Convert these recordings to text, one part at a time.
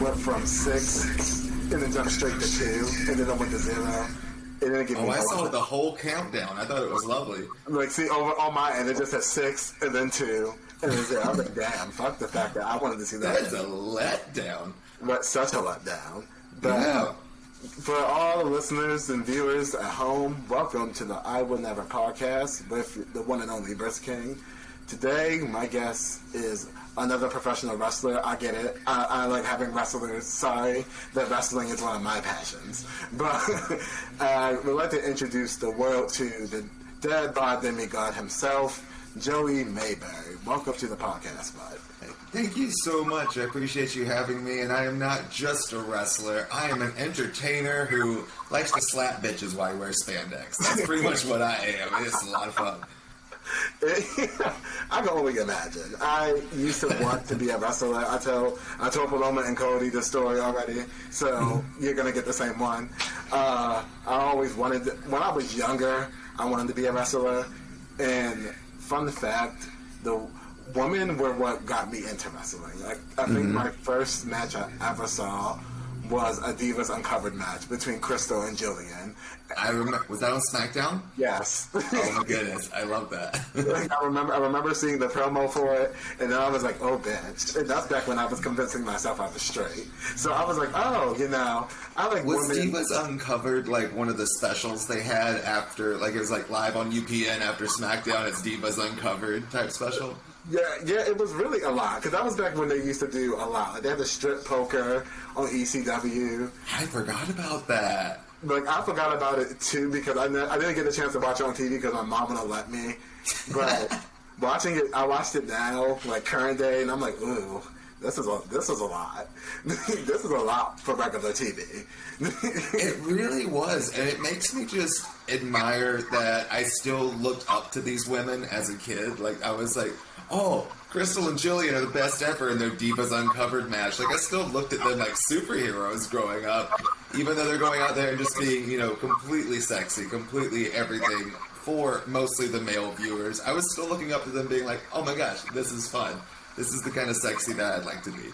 went from 6 and then jumped straight to 2 and then I went to 0. It didn't give me I saw the whole countdown. I thought it was lovely. Like, see, over on my end, it just had 6 and then 2 and then 0. I was like, damn, fuck the fact that I wanted to see that. That is a letdown. But such a letdown. But yeah. For all the listeners and viewers at home, welcome to the I Will Never podcast with the one and only Brisk King. Today, my guest is another professional wrestler. I get it. I like having wrestlers. Sorry that wrestling is one of my passions. But I would like to introduce the world to the dead bod demigod himself, Joey Mayberry. Welcome to the podcast, bud. Thank you so much. I appreciate you having me. And I am not just a wrestler. I am an entertainer who likes to slap bitches while he wears spandex. That's pretty much what I am. It's a lot of fun. I can only imagine. I used to want to be a wrestler. I told Paloma and Cody the story already, so you're gonna get the same one. I always wanted to, when I was younger, I wanted to be a wrestler. And fun fact, the women were what got me into wrestling. Like, I think my first match I ever saw was a Divas Uncovered match between Crystal and Jillian. I remember. Was that on SmackDown? Yes. Oh my goodness, I love that. Like, I remember seeing the promo for it, and then I was like, oh, bitch. And that's back when I was convincing myself I was straight. So I was like, oh, I like was women. Divas Uncovered like one of the specials they had after, like it was like live on UPN after SmackDown? It's Divas Uncovered type special. Yeah, it was really a lot, because that was back when they used to do a lot. Like, they had the strip poker on ECW. I forgot about that. Like, I forgot about it, too, because I didn't get a chance to watch it on TV because my mom wouldn't let me. But watching it, I watched it now, like, current day, and I'm like, ooh, this is a lot. This is a lot for regular TV. It really was, and it makes me just admire that I still looked up to these women as a kid. Like, I was like, oh, Crystal and Jillian are the best ever in their Divas Uncovered match. Like, I still looked at them like superheroes growing up, even though they're going out there and just being, completely sexy, completely everything for mostly the male viewers. I was still looking up to them being like, oh my gosh, this is fun. This is the kind of sexy that I'd like to be.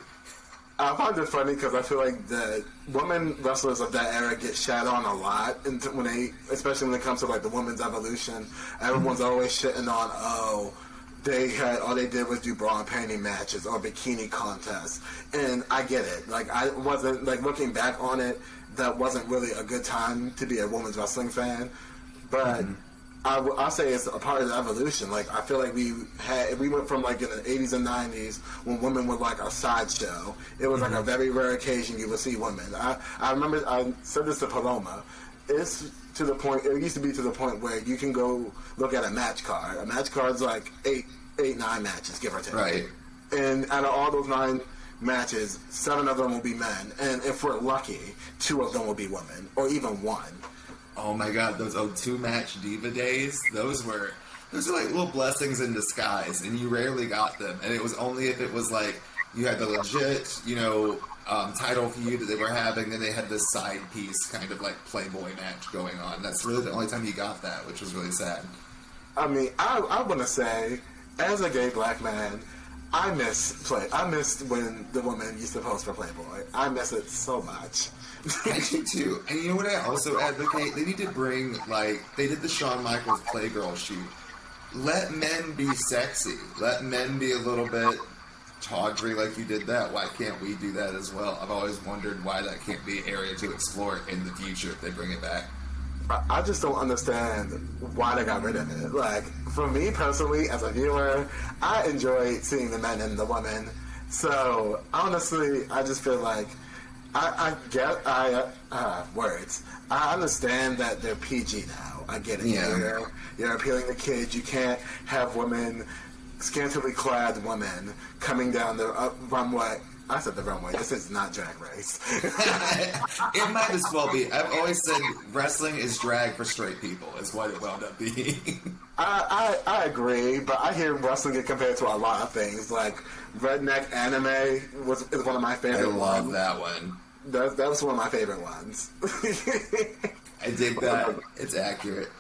I find it funny because I feel like the women wrestlers of that era get shat on a lot, and especially when it comes to like the women's evolution. Everyone's always shitting on, all they did was do bra and panty matches or bikini contests, and I get it. Like, I wasn't, like, looking back on it, that wasn't really a good time to be a women's wrestling fan, but I'll say it's a part of the evolution. Like, I feel like we went from, like, in the 80s and 90s when women were like a sideshow. It was like a very rare occasion you would see women. I remember I said this to Paloma. It used to be to the point where you can go look at a match card. A match card's like 9 matches, give or take. Right. And out of all those 9 matches, 7 of them will be men. And if we're lucky, 2 of them will be women, or even 1. Oh my god, those 2-match Diva days, those are like little blessings in disguise, and you rarely got them. And it was only if it was like, you had the legit, title feud that they were having, then they had this side piece kind of like Playboy match going on. That's really the only time you got that, which was really sad. I mean, I want to say, as a gay black man, I miss when the women used to post for Playboy. I miss it so much. I do too. And you know what I also advocate? They need to bring, like, they did the Shawn Michaels Playgirl shoot. Let men be sexy. Let men be a little bit tawdry like you did that. Why can't we do that as well? I've always wondered why that can't be an area to explore in the future if they bring it back. I just don't understand why they got rid of it. Like, for me personally, as a viewer, I enjoy seeing the men and the women. So, honestly, I just feel like words. I understand that they're PG now. I get it. Yeah. You're appealing to kids. You can't have women, scantily clad women, coming down the runway. I said the runway. This is not Drag Race. It might as well be. I've always said wrestling is drag for straight people, is what it wound up being. I agree, but I hear wrestling get compared to a lot of things. Like, redneck anime is one of my favorite ones. I love that one. That was one of my favorite ones. I dig that. It's accurate.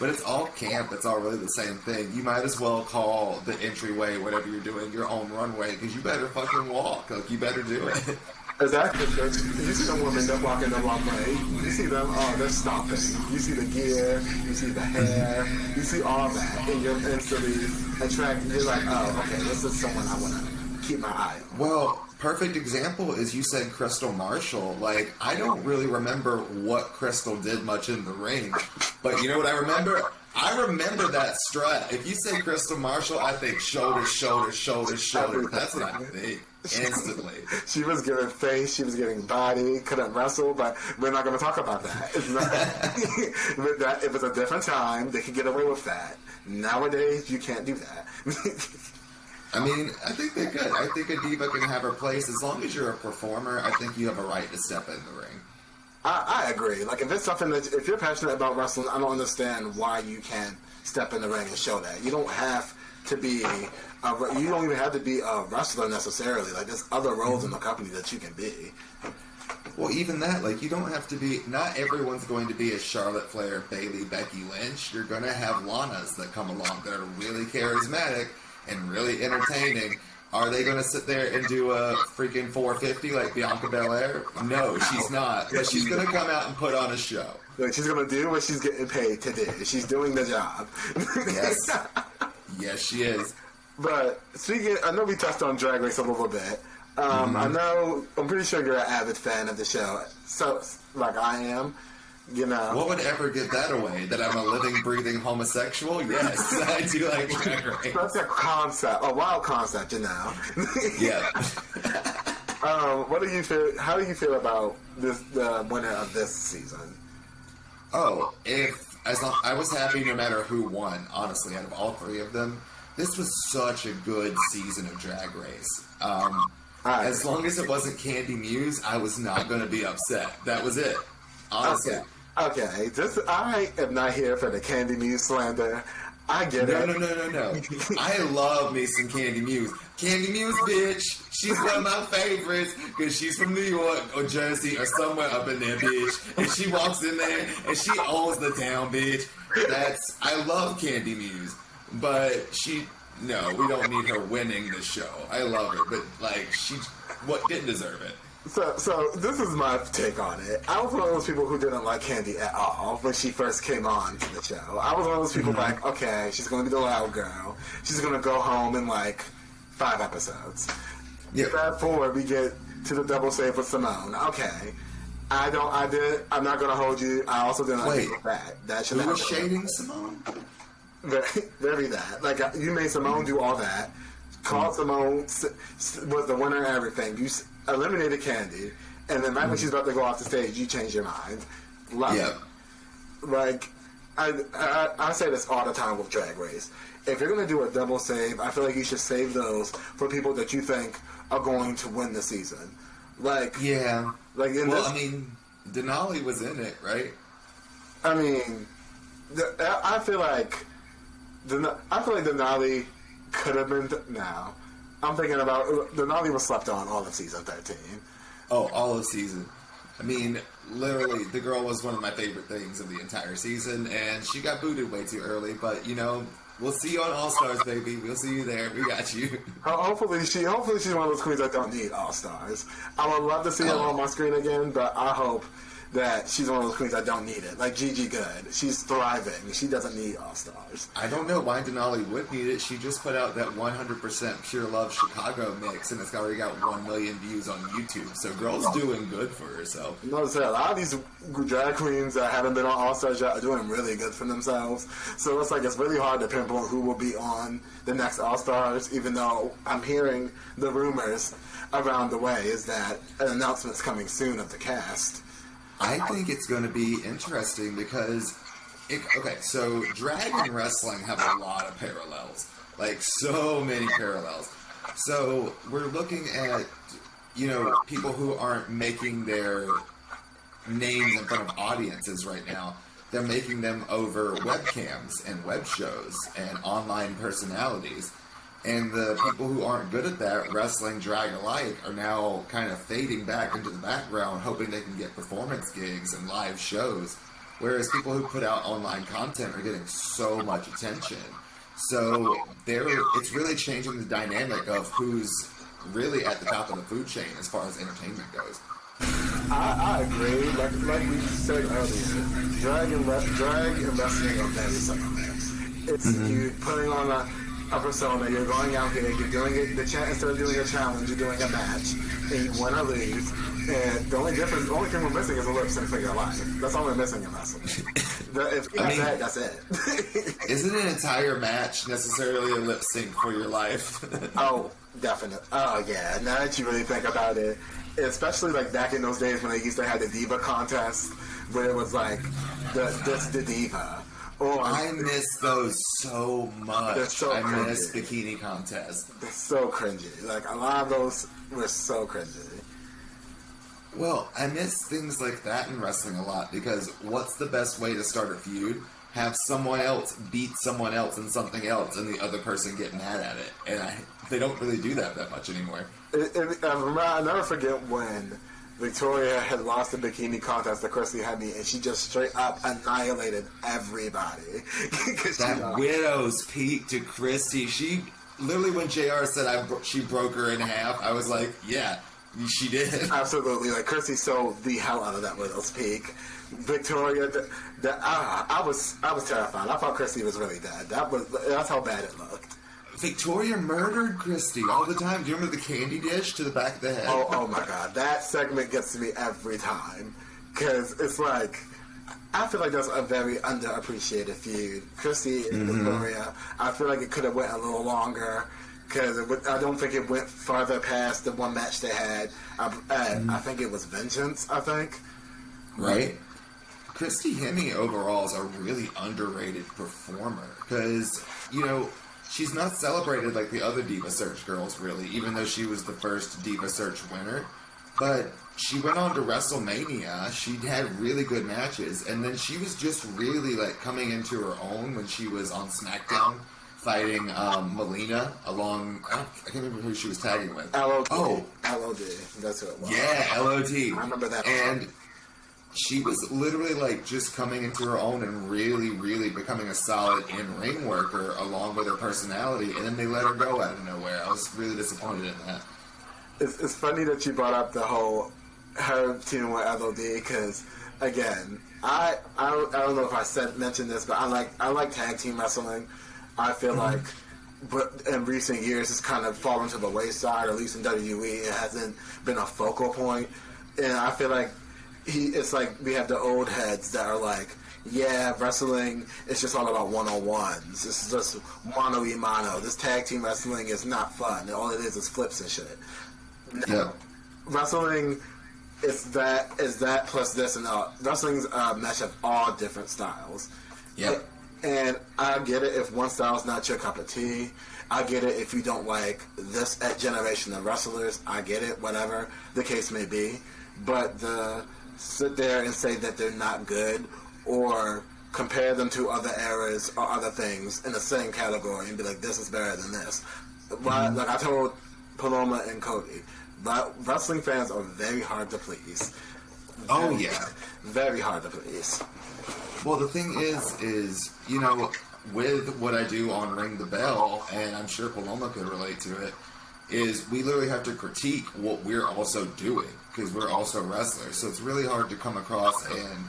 But it's all camp. It's all really the same thing. You might as well call the entryway, whatever you're doing, your own runway, because you better fucking walk. Like, you better do it. Exactly. You see them women that walk in the wrong way. You see them, oh, they're stopping. You see the gear, you see the hair, you see all that, and you're instantly attracted. You're like, oh, okay, this is someone I want to keep my eye on. Well, perfect example is you said Crystal Marshall. Like, I don't really remember what Crystal did much in the ring, but you know what I remember? I remember that strut. If you say Crystal Marshall, I think shoulder, shoulder, shoulder, shoulder. That's what I think. Instantly. She was giving face, she was giving body, couldn't wrestle, but we're not going to talk about that. It's not, it was a different time. They could get away with that. Nowadays, you can't do that. I mean, I think they could. I think a diva can have her place. As long as you're a performer, I think you have a right to step in the ring. I agree. Like, if it's something that, if you're passionate about wrestling, I don't understand why you can't step in the ring and show that. You don't have to be, you don't even have to be a wrestler necessarily. Like, there's other roles in the company that you can be. Well, even that, like, you don't have to be, not everyone's going to be a Charlotte Flair, Bayley, Becky Lynch. You're going to have Lanas that come along that are really charismatic and really entertaining. Are they going to sit there and do a freaking 450 like Bianca Belair? No, she's not. But she's going to come out and put on a show. Like, she's going to do what she's getting paid to do. She's doing the job. Yes. Yes, she is. But speaking, I know we touched on Drag Race a little bit. I know, I'm pretty sure you're an avid fan of the show. So, like I am. You know. What would ever give that away? That I'm a living, breathing homosexual? Yes, I do like Drag Race. That's a concept, a wild concept, you know. Yeah. What do you feel? How do you feel about this, the winner of this season? Oh, I was happy no matter who won. Honestly, out of all three of them, this was such a good season of Drag Race. As long as it wasn't Candy Muse, I was not going to be upset. That was it. Honestly. Okay. I am not here for the Candy Muse slander. I get it. No. I love me some Candy Muse. Candy Muse, bitch. She's one of my favorites because she's from New York or Jersey or somewhere up in there, bitch. And she walks in there and she owns the town, bitch. I love Candy Muse, but we don't need her winning the show. I love her, but like she didn't deserve it. So this is my take on it. I was one of those people who didn't like Candy at all when she first came on to the show. I was one of those people like, okay, she's going to be the loud girl. She's going to go home in like 5 episodes. Yeah. Fast forward, we get to the double save with Simone. Okay. I'm not going to hold you. I also didn't like that. You were shading Simone? Very that. Like, you made Simone do all that. Called Simone, was the winner and everything. You eliminated Candy, and then right when she's about to go off the stage, you change your mind. Love it. Like, I say this all the time with Drag Race. If you're going to do a double save, I feel like you should save those for people that you think are going to win the season. Like, yeah. Like I mean, Denali was in it, right? I mean, I feel like Denali could have been. Now, I'm thinking about Denali was slept on all of season 13. Oh, all of season. I mean, literally, the girl was one of my favorite things of the entire season, and she got booted way too early. But we'll see you on All Stars, baby. We'll see you there. We got you. Hopefully she's one of those queens that don't need All Stars. I would love to see her on my screen again, but I hope that she's one of those queens that don't need it. Like Gigi Good. She's thriving. She doesn't need All-Stars. I don't know why Denali would need it. She just put out that 100% Pure Love Chicago mix, and it's already got 1 million views on YouTube. So girl's doing good for herself. You know, a lot of these drag queens that haven't been on All-Stars yet are doing really good for themselves. So it's like it's really hard to pinpoint who will be on the next All-Stars, even though I'm hearing the rumors around the way is that an announcement's coming soon of the cast. I think it's going to be interesting because, so drag and wrestling have a lot of parallels. Like, so many parallels. So, we're looking at, people who aren't making their names in front of audiences right now. They're making them over webcams and web shows and online personalities. And the people who aren't good at that, wrestling, drag alike, are now kind of fading back into the background, hoping they can get performance gigs and live shows. Whereas people who put out online content are getting so much attention. So it's really changing the dynamic of who's really at the top of the food chain as far as entertainment goes. I agree. Like we said earlier, drag and wrestling are very similar. It's you putting on a persona. You're going out here. You're doing it. Instead of doing a challenge, you're doing a match, and you win or lose. And the only thing we're missing is a lip sync for your life. That's all we're missing in wrestling. If you have that, that's it. Isn't an entire match necessarily a lip sync for your life? Oh, definitely. Oh, yeah. Now that you really think about it, especially like back in those days when they used to have the Diva contest, where it was like, the Diva. Or, I miss those so much. They're so I cringy. miss bikini contests. They're so cringy. Like, a lot of those were so cringy. Well, I miss things like that in wrestling a lot because what's the best way to start a feud? Have someone else beat someone else in something else and the other person get mad at it. And they don't really do that much anymore. I'll never forget when Victoria had lost the bikini contest to Christy Hemme, and she just straight up annihilated everybody. That widow's peak to Christy. She literally, when JR said she broke her in half, I was like, yeah, she did. Absolutely. Like, Christy sold the hell out of that widow's peak. Victoria, I was terrified. I thought Christy was really dead. That's how bad it looked. Victoria murdered Christy all the time. Do you remember the candy dish to the back of the head? Oh my God. That segment gets to me every time. Because it's like, I feel like that's a very underappreciated feud. Christy and Victoria, I feel like it could have went a little longer. Because I don't think it went farther past the one match they had. I think it was Vengeance, I think. Right? Christy Hemme overall is a really underrated performer. Because, she's not celebrated like the other Diva Search girls, really, even though she was the first Diva Search winner. But she went on to WrestleMania. She had really good matches. And then she was just really, coming into her own when she was on SmackDown fighting Melina along... I can't remember who she was tagging with. LOD. Oh. LOD. That's who it was. Yeah, LOD. I remember that. And she was literally just coming into her own and really, really becoming a solid in-ring worker along with her personality, and then they let her go out of nowhere. I was really disappointed in that. It's funny that you brought up the whole her teaming with LOD because, again, I don't know if I mentioned this, but I like tag team wrestling. I feel like, but in recent years, it's kind of fallen to the wayside. At least in WWE, it hasn't been a focal point, and I feel like it's like we have the old heads that are like, yeah, wrestling is just all about one-on-ones. It's just mano-y-mano. This tag team wrestling is not fun. All it is flips and shit. Yeah. Wrestling is that plus this and that. Wrestling's a mesh of all different styles. Yeah. And I get it if one style's not your cup of tea. I get it if you don't like this generation of wrestlers. I get it, whatever the case may be. But sit there and say that they're not good or compare them to other eras or other things in the same category and be like, this is better than this. Like I told Paloma and Cody, wrestling fans are very hard to please. Oh, yeah. Very hard to please. Well, the thing is, with what I do on Ring the Bell, and I'm sure Paloma could relate to it, is we literally have to critique what we're also doing because we're also wrestlers. So it's really hard to come across, and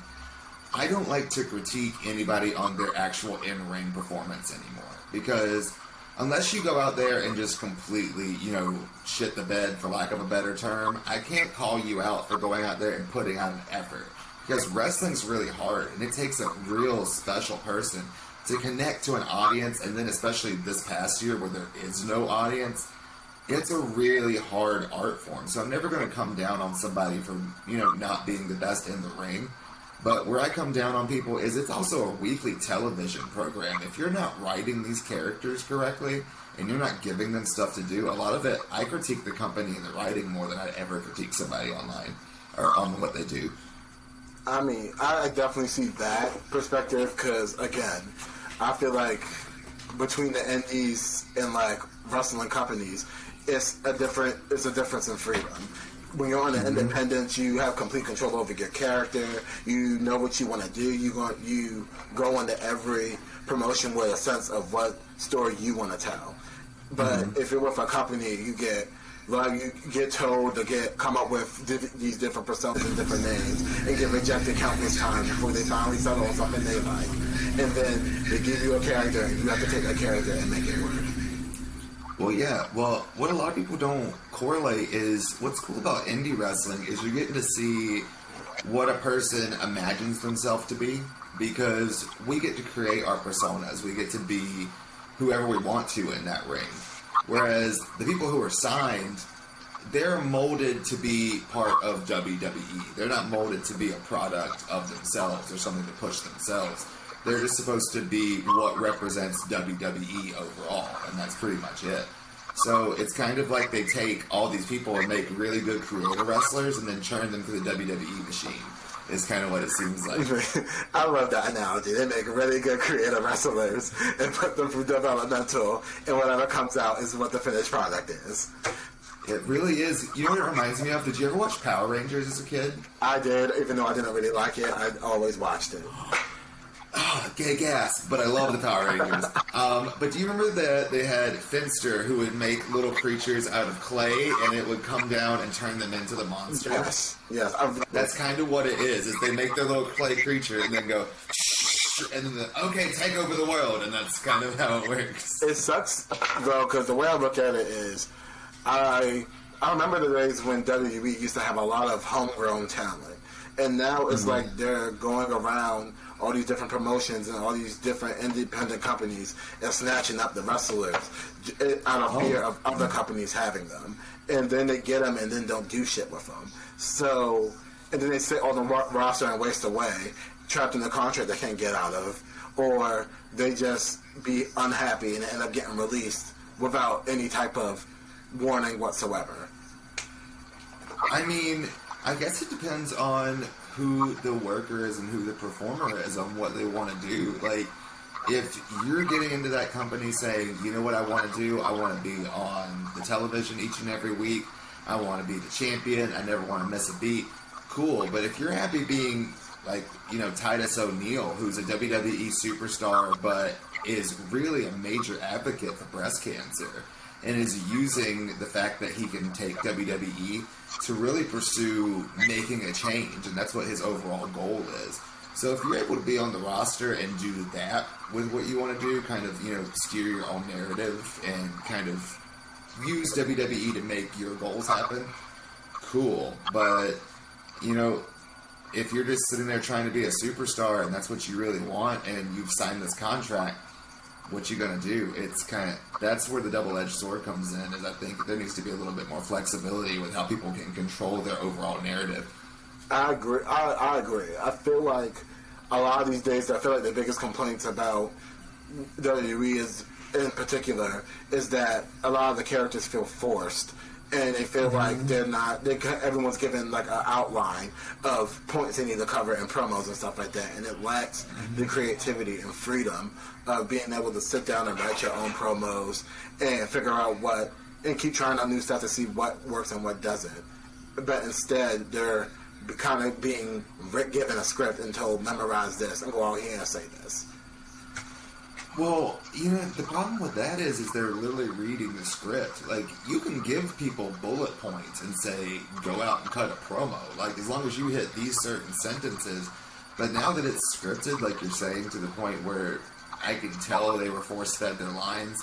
I don't like to critique anybody on their actual in-ring performance anymore because unless you go out there and just completely, shit the bed, for lack of a better term, I can't call you out for going out there and putting out an effort. Because wrestling's really hard, and it takes a real special person to connect to an audience, and then especially this past year where there is no audience, it's a really hard art form. So I'm never going to come down on somebody for, not being the best in the ring. But where I come down on people is it's also a weekly television program. If you're not writing these characters correctly, and you're not giving them stuff to do, a lot of it, I critique the company and the writing more than I'd ever critique somebody online, or on what they do. I mean, I definitely see that perspective because, again, I feel like between the indies and wrestling companies, it's a difference in freedom. When you're on an independent, you have complete control over your character. You know what you want to do. You go into every promotion with a sense of what story you want to tell. But if you're with a company, you get like you get told to come up with these different personas and different names, and get rejected countless times before they finally settle on something they like, and then they give you a character, and you have to take that character and make it work. Well, yeah. Well, what a lot of people don't correlate is what's cool about indie wrestling is you're getting to see what a person imagines themselves to be, because we get to create our personas. We get to be whoever we want to in that ring. Whereas the people who are signed, they're molded to be part of WWE. They're not molded to be a product of themselves or something to push themselves. They're just supposed to be what represents WWE overall, and that's pretty much it. So it's kind of like they take all these people and make really good creator wrestlers and then churn them through the WWE machine. Is kind of what it seems like. I love that analogy. They make really good creative wrestlers and put them through developmental, and whatever comes out is what the finished product is. It really is. You know what it reminds me of? Did you ever watch Power Rangers as a kid? I did, even though I didn't really like it. I always watched it. Gay gas, but I love the Power Rangers. But do you remember that they had Finster who would make little creatures out of clay and it would come down and turn them into the monster? Yes. That's kind of what it is they make their little clay creature and then go, and then okay, take over the world, and that's kind of how it works. It sucks, though, because the way I look at it is, I remember the days when WWE used to have a lot of homegrown talent, and now it's like they're going around all these different promotions and all these different independent companies and snatching up the wrestlers out of fear of other companies having them. And then they get them and then don't do shit with them. So, and then they sit on the roster and waste away, trapped in a contract they can't get out of, or they just be unhappy and end up getting released without any type of warning whatsoever. I mean, I guess it depends on who the worker is and who the performer is on what they want to do. Like, if you're getting into that company saying, you know what I want to do? I want to be on the television each and every week. I want to be the champion. I never want to miss a beat. Cool. But if you're happy being, like, you know, Titus O'Neil, who's a WWE superstar, but is really a major advocate for breast cancer, and is using the fact that he can take WWE to really pursue making a change, and that's what his overall goal is. So if you're able to be on the roster and do that with what you want to do, kind of, you know, steer your own narrative and kind of use WWE to make your goals happen, cool. But, you know, if you're just sitting there trying to be a superstar and that's what you really want and you've signed this contract, what you gonna do? It's kind of, that's where the double-edged sword comes in, is I think there needs to be a little bit more flexibility with how people can control their overall narrative. I agree. I agree. I feel like a lot of these days, I feel like the biggest complaints about WWE is, in particular, is that a lot of the characters feel forced. And they feel like they're not, everyone's given like an outline of points they need to cover in promos and stuff like that. And it lacks the creativity and freedom of being able to sit down and write your own promos and figure out what, and keep trying out new stuff to see what works and what doesn't. But instead, they're kind of being given a script and told, memorize this and go out here and say this. Well, you know, the problem with that is they're literally reading the script. Like, you can give people bullet points and say, go out and cut a promo. Like, as long as you hit these certain sentences. But now that it's scripted, like you're saying, to the point where I can tell they were force-fed their lines,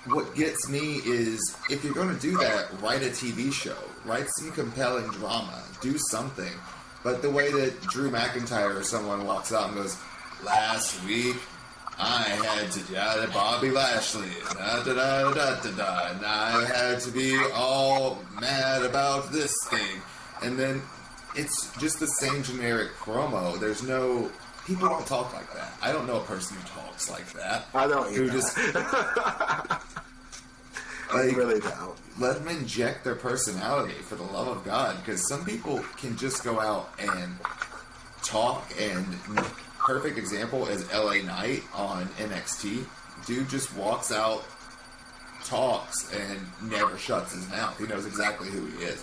what gets me is, if you're going to do that, write a TV show. Write some compelling drama. Do something. But the way that Drew McIntyre or someone walks out and goes, last week, I had to Bobby Lashley, and I had to be all mad about this thing, and then it's just the same generic promo. There's no, people don't talk like that. I don't know a person who talks like that. I don't either. Who just I really don't. Let them inject their personality, for the love of God, because some people can just go out and talk, and perfect example is LA Knight on NXT. Dude just walks out, talks, and never shuts his mouth. He knows exactly who he is.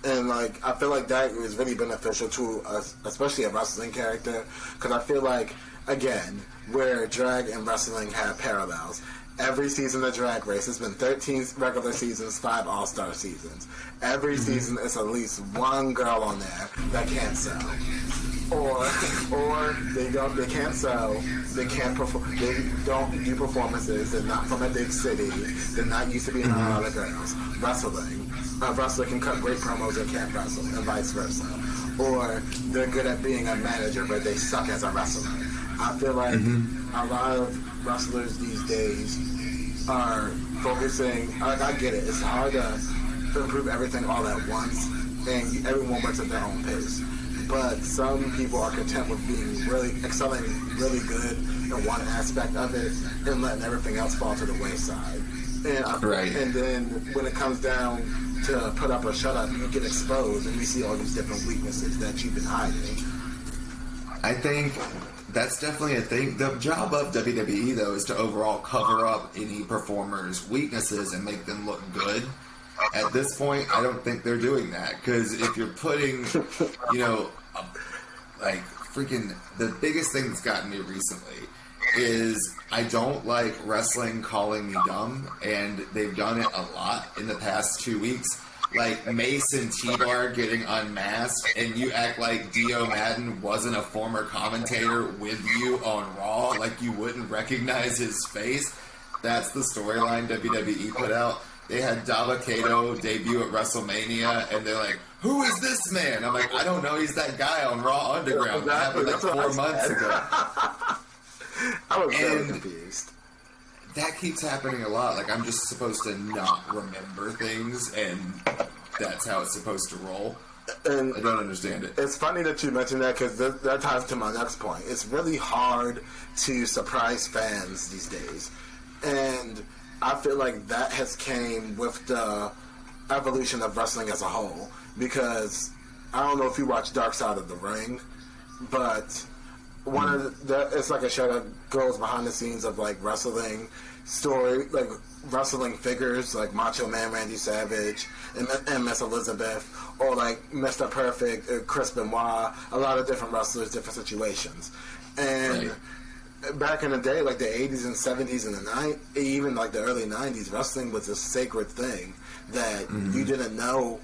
And, like, I feel like that is really beneficial to us, especially a wrestling character, because I feel like, again, where drag and wrestling have parallels, every season of Drag Race. It's been 13 regular seasons, 5 All-Star seasons. Every season is at least one girl on there that can't sew. Or they can't sew, they can't perform, they don't do performances, they're not from a big city, they're not used to being around other girls. Wrestling. A wrestler can cut great promos and can't wrestle, and vice versa. Or they're good at being a manager, but they suck as a wrestler. I feel like a lot of wrestlers these days are focusing, I get it, it's hard to improve everything all at once, and everyone works at their own pace. But some people are content with being excelling really good in one aspect of it and letting everything else fall to the wayside. And then when it comes down to put up or shut up, you get exposed and we see all these different weaknesses that you've been hiding. I think that's definitely a thing. The job of WWE, though, is to overall cover up any performer's weaknesses and make them look good. At this point, I don't think they're doing that, because if you're putting, like freaking, the biggest thing that's gotten me recently is I don't like wrestling calling me dumb, and they've done it a lot in the past 2 weeks. Like Mason T-Bar getting unmasked, and you act like Dio Madden wasn't a former commentator with you on Raw, like you wouldn't recognize his face. That's the storyline WWE put out. They had Dava Kato debut at WrestleMania, and they're like, "Who is this man?" I'm like, "I don't know. He's that guy on Raw Underground." That happened like 4 months ago. I was very confused. That keeps happening a lot. Like, I'm just supposed to not remember things, and that's how it's supposed to roll. And I don't understand it. It's funny that you mentioned that, because that ties to my next point. It's really hard to surprise fans these days. And I feel like that has came with the evolution of wrestling as a whole, because I don't know if you watch Dark Side of the Ring, but it's like a show that goes behind the scenes of like wrestling story, like wrestling figures like Macho Man Randy Savage and Miss Elizabeth, or like Mr. Perfect, Chris Benoit, a lot of different wrestlers, different situations. And back in the day, like the 80s and 70s and the 90s, even like the early 90s, wrestling was a sacred thing that you didn't know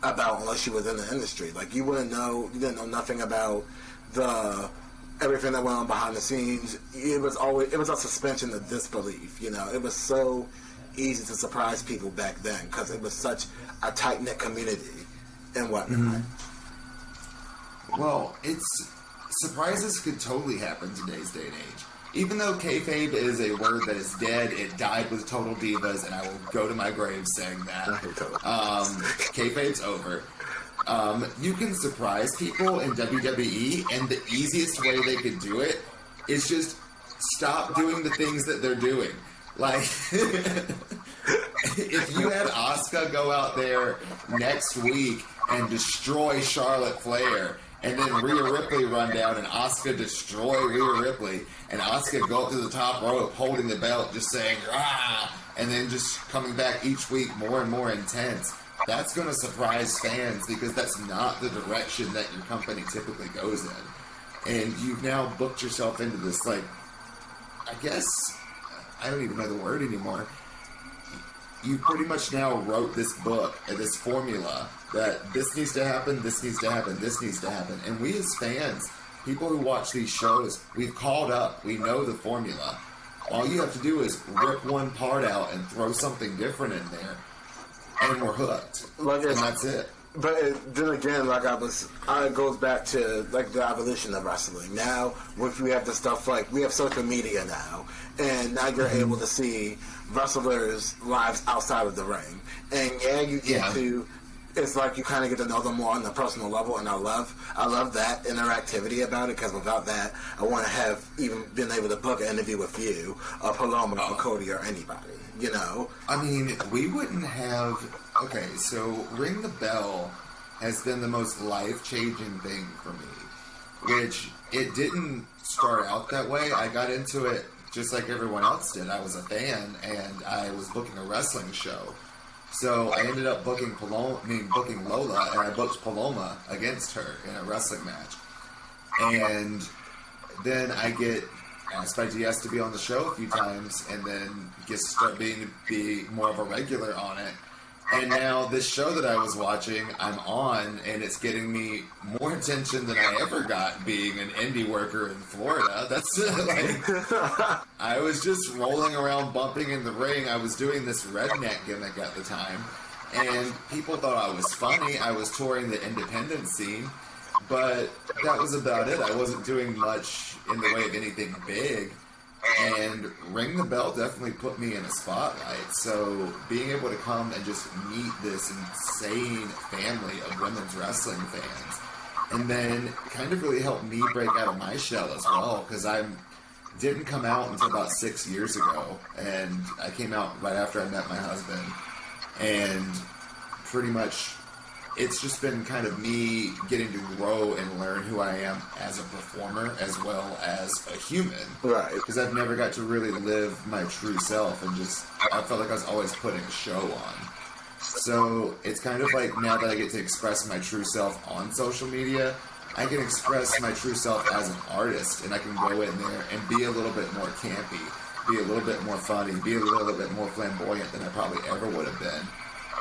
about unless you was in the industry. Like you didn't know nothing about everything that went on behind the scenes. It was a suspension of disbelief. It was so easy to surprise people back then because it was such a tight-knit community and whatnot. Well, surprises could totally happen in today's day and age. Even though kayfabe is a word that is dead, it died with Total Divas, and I will go to my grave saying that. Kayfabe's over. You can surprise people in WWE, and the easiest way they could do it is just stop doing the things that they're doing. Like, if you had Asuka go out there next week and destroy Charlotte Flair, and then Rhea Ripley run down and Asuka destroy Rhea Ripley, and Asuka go up to the top rope holding the belt just saying, "Rah!" and then just coming back each week more and more intense. That's going to surprise fans because that's not the direction that your company typically goes in. And you've now booked yourself into this, like, I guess, I don't even know the word anymore. You pretty much now wrote this book, this formula, that this needs to happen, this needs to happen, this needs to happen. And we as fans, people who watch these shows, we've called up, we know the formula. All you have to do is rip one part out and throw something different in there, and we're hooked. And that's it. But then again, it goes back to like the evolution of wrestling. Now, we have the stuff like we have social media now, and now you're able to see wrestlers' lives outside of the ring. And you get to. It's like you kind of get to know them more on the personal level, and I love that interactivity about it, because without that, I wouldn't have even been able to book an interview with you, or Paloma, or Cody, or anybody. I mean, we wouldn't have. Okay, so Ring the Bell has been the most life-changing thing for me, which it didn't start out that way. I got into it just like everyone else did. I was a fan, and I was booking a wrestling show. So I ended up booking Lola, and I booked Paloma against her in a wrestling match. And then I get aspect. He has to be on the show a few times, and then gets to start be more of a regular on it. And now this show that I was watching, I'm on, and it's getting me more attention than I ever got being an indie worker in Florida. That's like, I was just rolling around bumping in the ring. I was doing this redneck gimmick at the time, and people thought I was funny. I was touring the independent scene, but that was about it. I wasn't doing much in the way of anything big. And Ring the Bell definitely put me in a spotlight. So being able to come and just meet this insane family of women's wrestling fans, and then kind of really helped me break out of my shell as well, because I didn't come out until about 6 years ago, and I came out right after I met my husband, and pretty much it's just been kind of me getting to grow and learn who I am as a performer as well as a human. Right. Because I've never got to really live my true self, and just, I felt like I was always putting a show on. So it's kind of like now that I get to express my true self on social media, I can express my true self as an artist, and I can go in there and be a little bit more campy, be a little bit more funny, be a little bit more flamboyant than I probably ever would have been.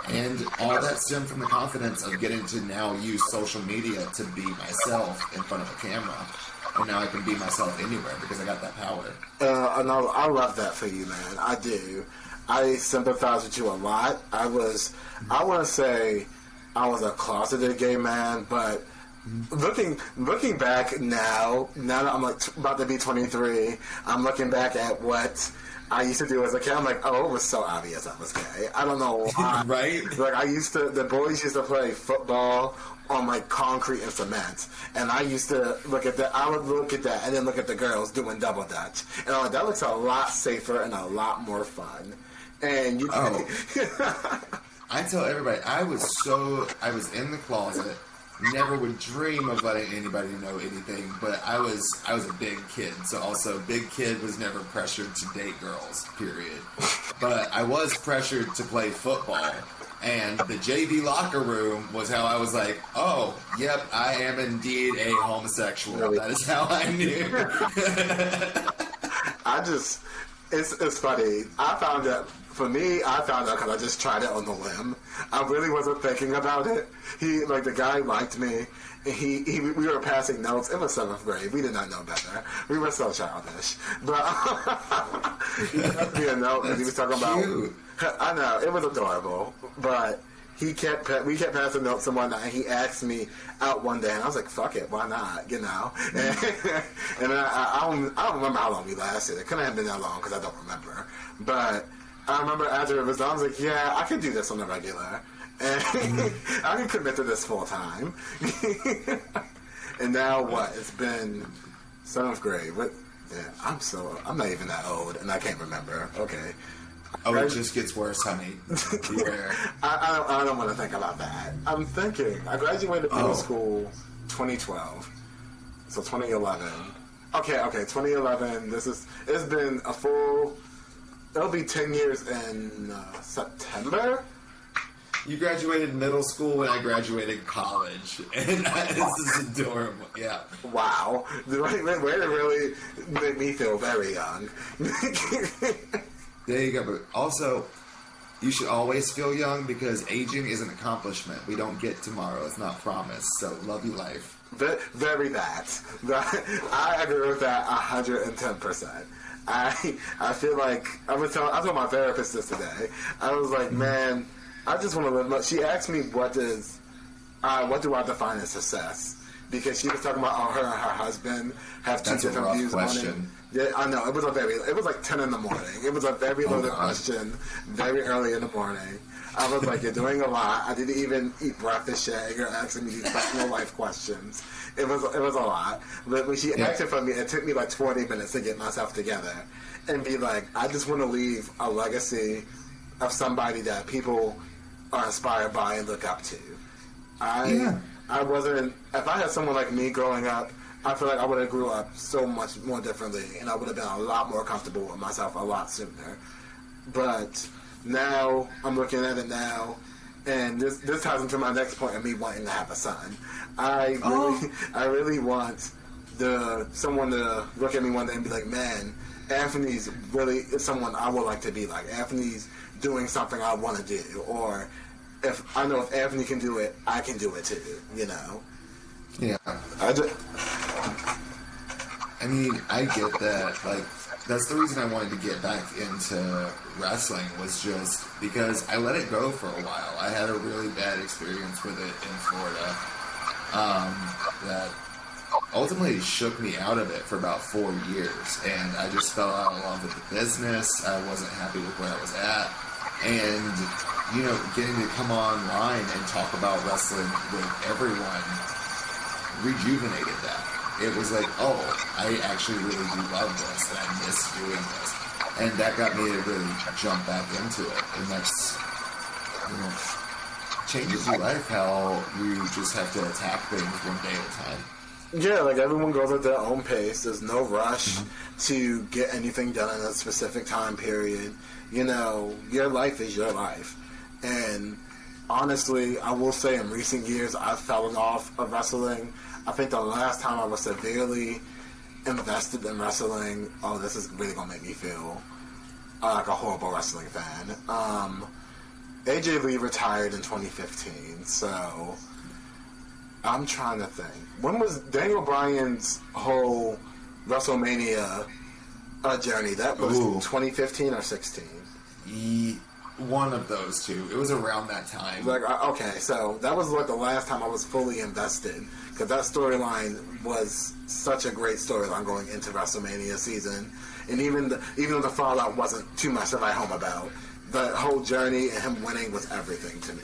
And all that stemmed from the confidence of getting to now use social media to be myself in front of a camera. And now I can be myself anywhere because I got that power. And I love that for you, man. I do. I sympathize with you a lot. I want to say I was a closeted gay man, but looking back now that I'm like about to be 23, I'm looking back at what I used to do as a kid. I'm like, oh, it was so obvious I was gay. I don't know why. Right? Like, the boys used to play football on, like, concrete and cement. And I used to look at that. I would look at that and then look at the girls doing double dutch. And I'm like, that looks a lot safer and a lot more fun. And you I tell everybody, I was in the closet, never would dream of letting anybody know anything, but I was a big kid, so also big kid was never pressured to date girls, period. But I was pressured to play football, and the JV locker room was how I was like, oh, yep, I am indeed a homosexual. Really? That is how I knew. It's funny. I found out because I just tried it on the whim. I really wasn't thinking about it. The guy liked me. And we were passing notes. It was 7th grade. We did not know better. We were so childish. But he passed me a note because he was talking cute. about. I know, it was adorable. But we kept passing notes and whatnot. And he asked me out one day, and I was like, "Fuck it, why not?" You know. And I don't remember how long we lasted. It couldn't have been that long because I don't remember. But I remember after it was done, I was like, yeah, I could do this on the regular. And I can commit to this full time. And now what? It's been 7th grade. What? Yeah, I'm not even that old, and I can't remember. Okay. Oh, it just gets worse, honey. Beware. I don't want to think about that. I'm thinking. I graduated middle school 2012. So 2011. Okay, 2011. It's been a full... It'll be 10 years in September. You graduated middle school when I graduated college. And this is adorable. Yeah. Wow. Way to really make me feel very young. There you go. But also, you should always feel young because aging is an accomplishment. We don't get tomorrow. It's not promised. So love your life. Very that. I agree with that 110%. I feel like I told my therapist this today. I was like, man, I just want to live. She asked me what do I define as success, because she was talking about how her and her husband have two different views on it. Yeah, I know. It was like 10 in the morning. It was a very loaded question, very early in the morning. I was like, you're doing a lot. I didn't even eat breakfast yet. You're asking me these personal life questions. It was a lot. But when she asked it from me, it took me like 20 minutes to get myself together and be like, I just want to leave a legacy of somebody that people are inspired by and look up to. I wasn't... If I had someone like me growing up, I feel like I would have grew up so much more differently, and I would have been a lot more comfortable with myself a lot sooner. But now, I'm looking at it now, and this ties into my next point of me wanting to have a son. I really want someone to look at me one day and be like, man, Anthony's really someone I would like to be like. Anthony's doing something I want to do, or if I know if Anthony can do it, I can do it too. You know? Yeah. I mean, I get that. Like, that's the reason I wanted to get back into wrestling, was just because I let it go for a while. I had a really bad experience with it in Florida that ultimately shook me out of it for about 4 years, and I just fell out of love with the business. I wasn't happy with where I was at, and you know, getting to come online and talk about wrestling with everyone rejuvenated that. It was like, oh, I actually really do love this, and I miss doing this, and that got me to really jump back into it. And that's, you know, changes your life, how you just have to attack things one day at a time. Yeah, like everyone goes at their own pace. There's no rush to get anything done in a specific time period. You know, your life is your life. And honestly, I will say in recent years, I've fallen off of wrestling. I think the last time I was severely invested in wrestling, oh, this is really going to make me feel like a horrible wrestling fan. AJ Lee retired in 2015, so I'm trying to think. When was Daniel Bryan's whole WrestleMania journey? That was 2015 or 16? One of those two. It was around that time. Like, okay, so that was like the last time I was fully invested, because that storyline was such a great storyline going into WrestleMania season, and even though the fallout wasn't too much to write home about, the whole journey and him winning was everything to me.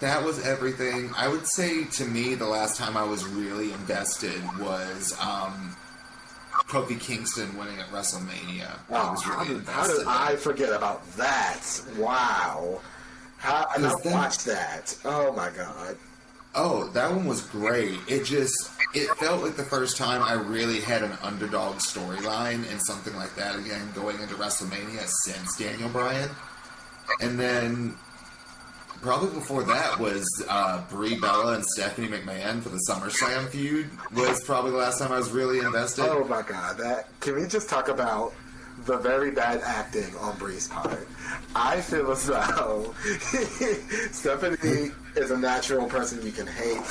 That was everything. I would say, to me, the last time I was really invested was Kofi Kingston winning at WrestleMania. I was really invested. How did I forget about that? Wow. I watched that. Oh my god. Oh, that one was great. It felt like the first time I really had an underdog storyline and something like that again going into WrestleMania since Daniel Bryan. And then probably before that was Brie Bella and Stephanie McMahon for the SummerSlam feud was probably the last time I was really invested. Oh my god, can we just talk about the very bad acting on Brie's part? I feel as though Stephanie is a natural person you can hate,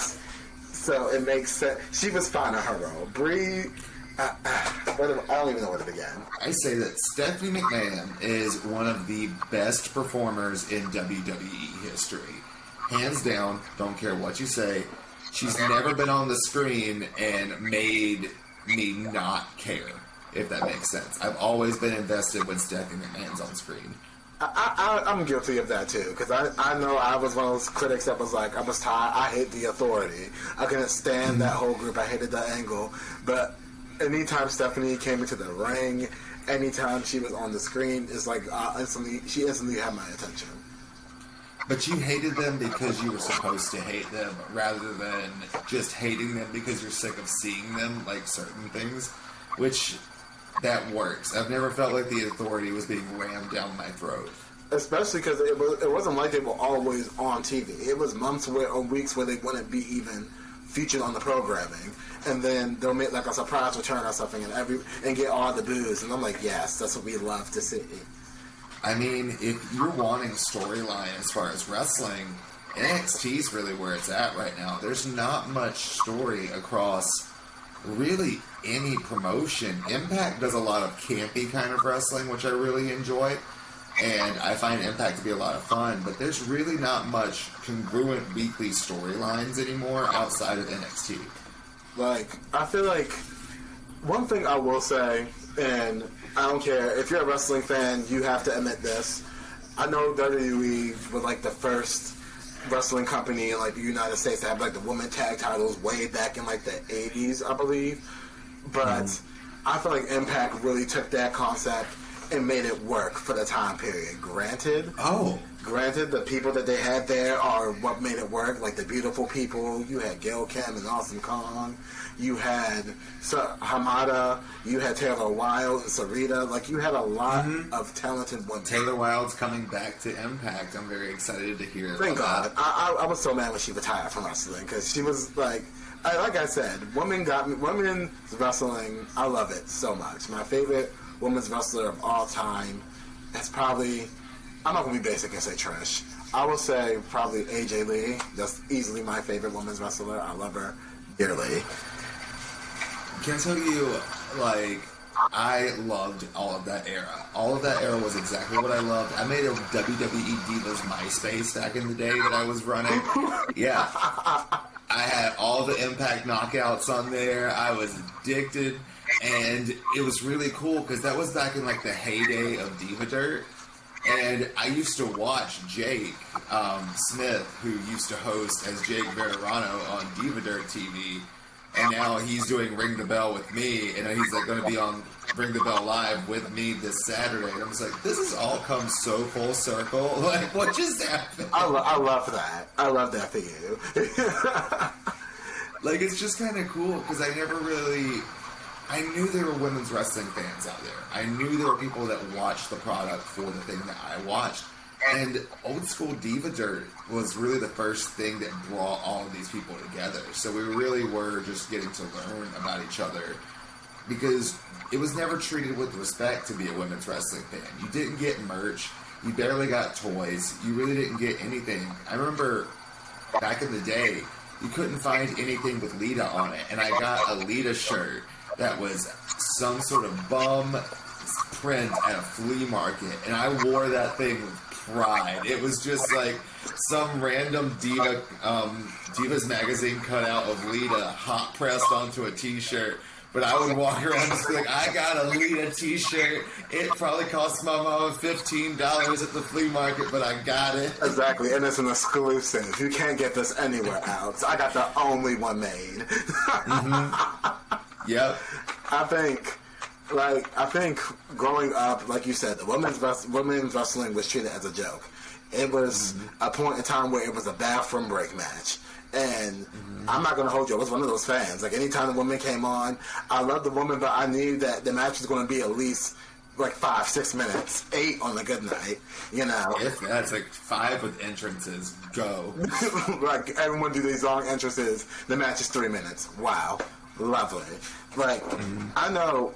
so it makes sense. She was fine in her role. Brie, I don't even know where to begin. I say that Stephanie McMahon is one of the best performers in WWE history. Hands down, don't care what you say. She's never been on the screen and made me not care, if that makes sense. I've always been invested when Stephanie McMahon's on screen. I'm guilty of that too, because I know I was one of those critics that was like, I was tired, I hate the Authority. I couldn't stand that whole group, I hated that angle. But anytime Stephanie came into the ring, anytime she was on the screen, it's like she instantly had my attention. But you hated them because you were supposed to hate them, rather than just hating them because you're sick of seeing them, like certain things, which that works. I've never felt like the Authority was being rammed down my throat. Especially because it wasn't like they were always on TV. It was months or weeks where they wouldn't be even featured on the programming, and then they'll make like a surprise return or something, and get all the boos. And I'm like, yes, that's what we love to see. I mean, if you're wanting storyline as far as wrestling, NXT is really where it's at right now. There's not much story across really any promotion. Impact does a lot of campy kind of wrestling, which I really enjoy, and I find Impact to be a lot of fun, but there's really not much congruent weekly storylines anymore outside of NXT. Like, I feel like one thing I will say, and I don't care, if you're a wrestling fan, you have to admit this. I know WWE was like the first wrestling company in like the United States to have like the women tag titles way back in like the 80s, I believe. But I feel like Impact really took that concept and made it work for the time period. Granted, the people that they had there are what made it work. Like the beautiful people. You had Gail Kim and Awesome Kong. You had Hamada. You had Taylor Wilde and Sarita. Like, you had a lot of talented women. Taylor Wilde's coming back to Impact. I'm very excited to hear Thank God. I was so mad when she retired from wrestling, because she was like like I said, women's wrestling, I love it so much. My favorite women's wrestler of all time is probably, I'm not going to be basic and say Trish. I will say probably AJ Lee. That's easily my favorite women's wrestler. I love her dearly. Can I tell you, like, I loved all of that era. All of that era was exactly what I loved. I made a WWE Divas MySpace back in the day that I was running. Yeah. I had all the Impact knockouts on there. I was addicted. And it was really cool because that was back in, like, the heyday of Diva Dirt. And I used to watch Jake Smith, who used to host as Jake Verderano on Diva Dirt TV. And now he's doing Ring the Bell with me, and he's like going to be on Ring the Bell Live with me this Saturday. And I'm just like, this has all come so full circle. Like, what just happened? I love that. I love that for you. Like, it's just kind of cool because I knew there were women's wrestling fans out there. I knew there were people that watched the product for the thing that I watched. And old school Diva Dirt was really the first thing that brought all of these people together. So we really were just getting to learn about each other because it was never treated with respect to be a women's wrestling fan. You didn't get merch. You barely got toys. You really didn't get anything. I remember back in the day, you couldn't find anything with Lita on it. And I got a Lita shirt that was some sort of bum print at a flea market. And I wore that thing with pride. It was just like some random Divas magazine cutout of Lita hot pressed onto a t-shirt. But I would walk around and just be like, I got a Lita t-shirt. It probably cost my mama $15 at the flea market, but I got it. Exactly, and it's an exclusive. You can't get this anywhere else. I got the only one made. Mm-hmm. Yep. I think growing up, like you said, the women's wrestling was treated as a joke. It was a point in time where it was a bathroom break match. And I'm not going to hold you. I was one of those fans. Like, anytime the woman came on, I loved the woman, but I knew that the match was going to be at least, like, 5-6 minutes. 8 on a good night, you know. If that's like 5 with entrances, go. Like, everyone do these long entrances. The match is 3 minutes. Wow. Lovely. Like, I know...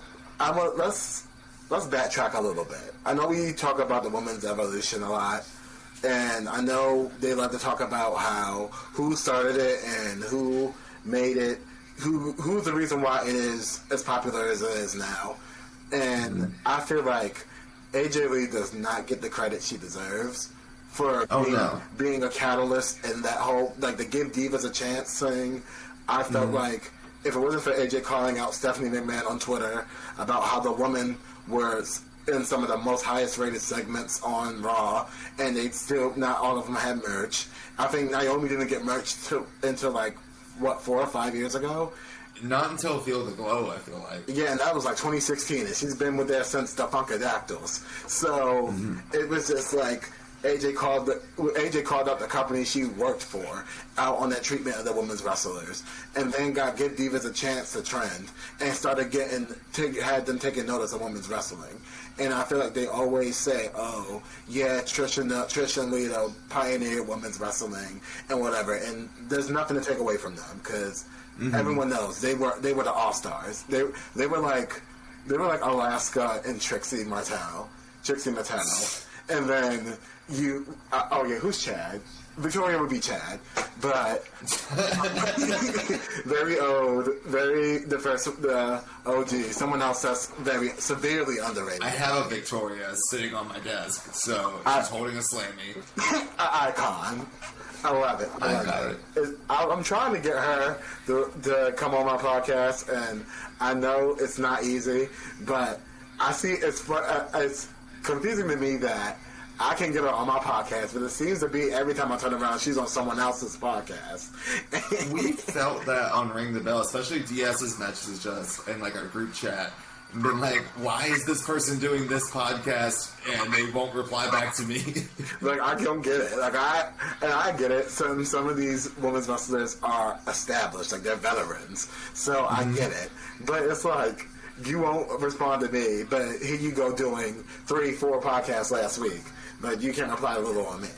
let's backtrack a little bit. I know we talk about the women's evolution a lot, and I know they love to talk about who started it and who made it, who's the reason why it is as popular as it is now. And I feel like AJ Lee does not get the credit she deserves for being a catalyst in that whole, like, the Give Divas a Chance thing. I felt like if it wasn't for AJ calling out Stephanie McMahon on Twitter about how the woman was in some of the most highest rated segments on Raw, and they still, not all of them had merch. I think Naomi didn't get merch until like, 4 or 5 years ago? Not until Feel the Glow, I feel like. Yeah, and that was like 2016, and she's been with there since the Funkadactyls. So, it was just like, AJ called up the company she worked for out on that treatment of the women's wrestlers, and then Give Divas a Chance to trend, and started had them taking notice of women's wrestling. And I feel like they always say, "Oh, yeah, Trish and Lita pioneered women's wrestling and whatever." And there's nothing to take away from them because everyone knows they were the all stars. They were like Alaska and Trixie Mattel, and then. Who's Chad? Victoria would be Chad, but very old, the OG. Someone else that's very severely underrated. I have a Victoria sitting on my desk, so she's holding a slammy. An icon. I love it. I love it. I'm trying to get her to come on my podcast, and I know it's not easy, but I see it's confusing to me that I can get her on my podcast, but it seems to be every time I turn around, she's on someone else's podcast. We felt that on Ring the Bell, especially DS's messages us in like our group chat. And been like, why is this person doing this podcast and they won't reply back to me? Like, I don't get it. Like, I get it. Some of these women's wrestlers are established, like they're veterans. So I get it. But it's like, you won't respond to me, but here you go doing 3-4 podcasts last week. But you can't reply to little on me.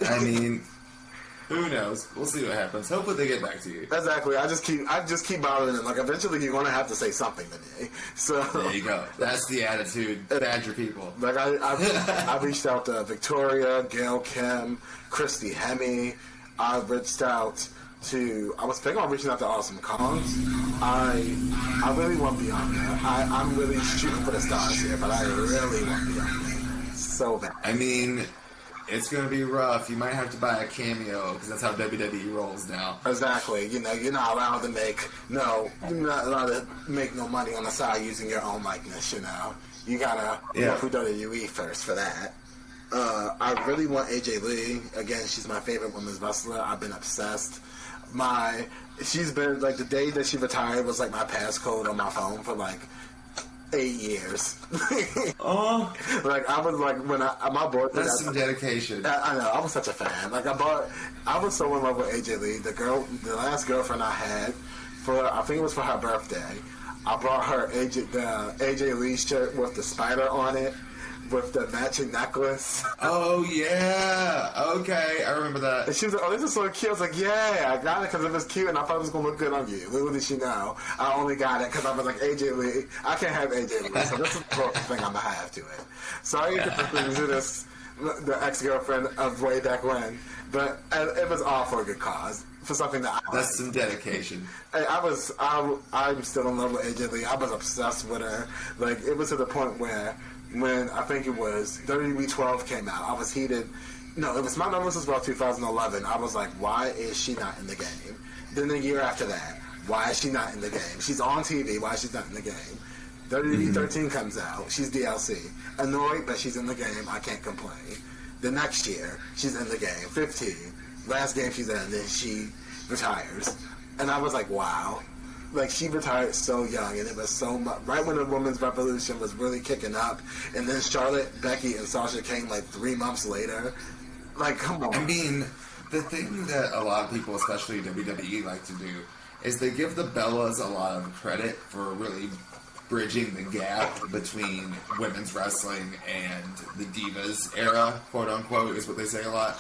I mean, Who knows? We'll see what happens. Hopefully they get back to you. Exactly. I just keep bothering them. Like, eventually you're going to have to say something to me. So there you go. That's the attitude. Badger people. Like, I reached out to Victoria, Gail Kim, Christy Hemme. I reached out to... I was thinking of reaching out to Awesome Cons. I really want Bianca. I'm really shooting for the stars here, but I really want Bianca. So bad. I mean... It's going to be rough. You might have to buy a cameo because that's how WWE rolls now. Exactly. You know, you're not allowed to make no money on the side using your own likeness. You know, you gotta go through WWE first for that. I really want AJ Lee. Again, she's my favorite women's wrestler. I've been obsessed. She's been like the day that she retired was like my passcode on my phone for like 8 years. Oh, like I was like when my boyfriend. That's some dedication. I know. I was such a fan. Like I was so in love with AJ Lee. The last girlfriend I had I think it was for her birthday. I brought her the AJ Lee shirt with the spider on it, with the matching necklace. Oh yeah, okay, I remember that. And she was like, "Oh, this is so cute." I was like, "Yeah, I got it because it was cute, and I thought it was gonna look good on you." Little did she know, I only got it because I was like, "AJ Lee, I can't have AJ Lee, so this is the closest thing I'm gonna have to it." Sorry to this, the ex-girlfriend of way back when, but it was all for a good cause, for something that I That's some dedication. I'm still in love with AJ Lee. I was obsessed with her. Like, it was to the point where when I think it was WWE 12 came out, I was heated. No, it was my numbers as well. 2011. I was like, why is she not in the game? Then the year after that, why is she not in the game? She's on TV. Why is she not in the game? WWE 13 comes out. She's DLC. Annoyed, but she's in the game. I can't complain. The next year, she's in the game. 15. Last game she's in, then she retires. And I was like, wow. Like, she retired so young, and it was so much. Right when the women's revolution was really kicking up, and then Charlotte, Becky, and Sasha came like 3 months later. Like, come on. I mean, the thing that a lot of people, especially WWE, like to do is they give the Bellas a lot of credit for really bridging the gap between women's wrestling and the Divas era, quote unquote, is what they say a lot.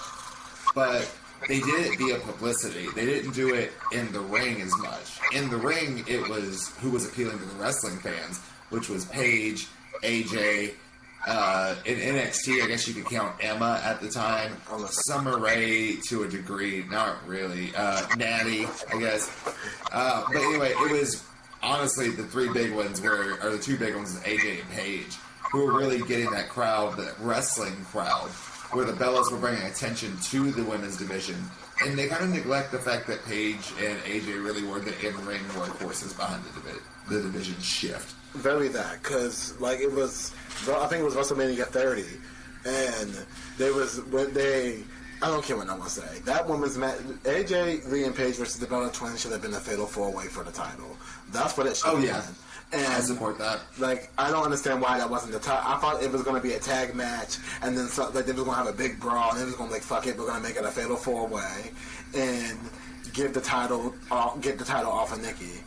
But they did it via publicity. They didn't do it in the ring as much. In the ring, it was who was appealing to the wrestling fans, which was Paige, AJ. In NXT, I guess you could count Emma at the time. Summer Rae to a degree, not really. Natty, I guess. But anyway, it was honestly the two big ones, AJ and Paige, who were really getting that crowd, that wrestling crowd, where the Bellas were bringing attention to the women's division. And they kind of neglect the fact that Paige and AJ really were the in-ring workhorses behind the division shift. Very that, because like it was, I think it was WrestleMania 30, and I don't care what no one say. That woman's match, AJ Lee and Paige versus the Bella Twins should have been a fatal 4-way for the title. That's what it should have been. And I support that. Like, I don't understand why that wasn't the top. I thought it was going to be a tag match, and then like they was going to have a big brawl, and they was going to like, fuck it, we're going to make it a fatal 4-way, and get the title off of Nikki.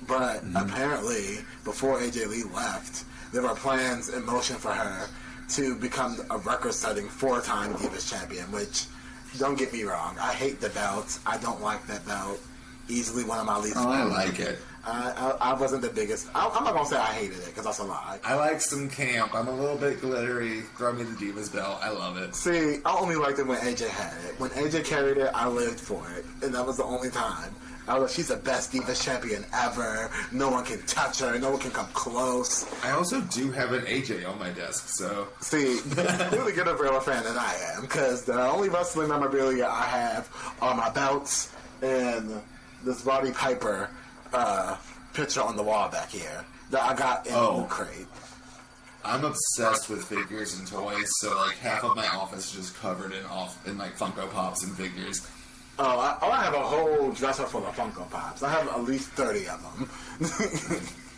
But apparently, before AJ Lee left, there were plans in motion for her to become a record-setting 4-time Divas champion, which, don't get me wrong, I hate the belt. I don't like that belt. Easily one of my least favorites. I like it. I wasn't the biggest. I'm not going to say I hated it, because that's a lie. I like some camp. I'm a little bit glittery. Throw me the Divas belt. I love it. See, I only liked it when AJ had it. When AJ carried it, I lived for it. And that was the only time. I was like, she's the best Divas champion ever. No one can touch her. No one can come close. I also do have an AJ on my desk, so... See, you're the good real fan than I am, because the only wrestling memorabilia I have are my belts and this Roddy Piper picture on the wall back here that I got in the crate. I'm obsessed with figures and toys, so like half of my office is just covered in like Funko Pops and figures. I have a whole dresser full of Funko Pops. I have at least 30 of them.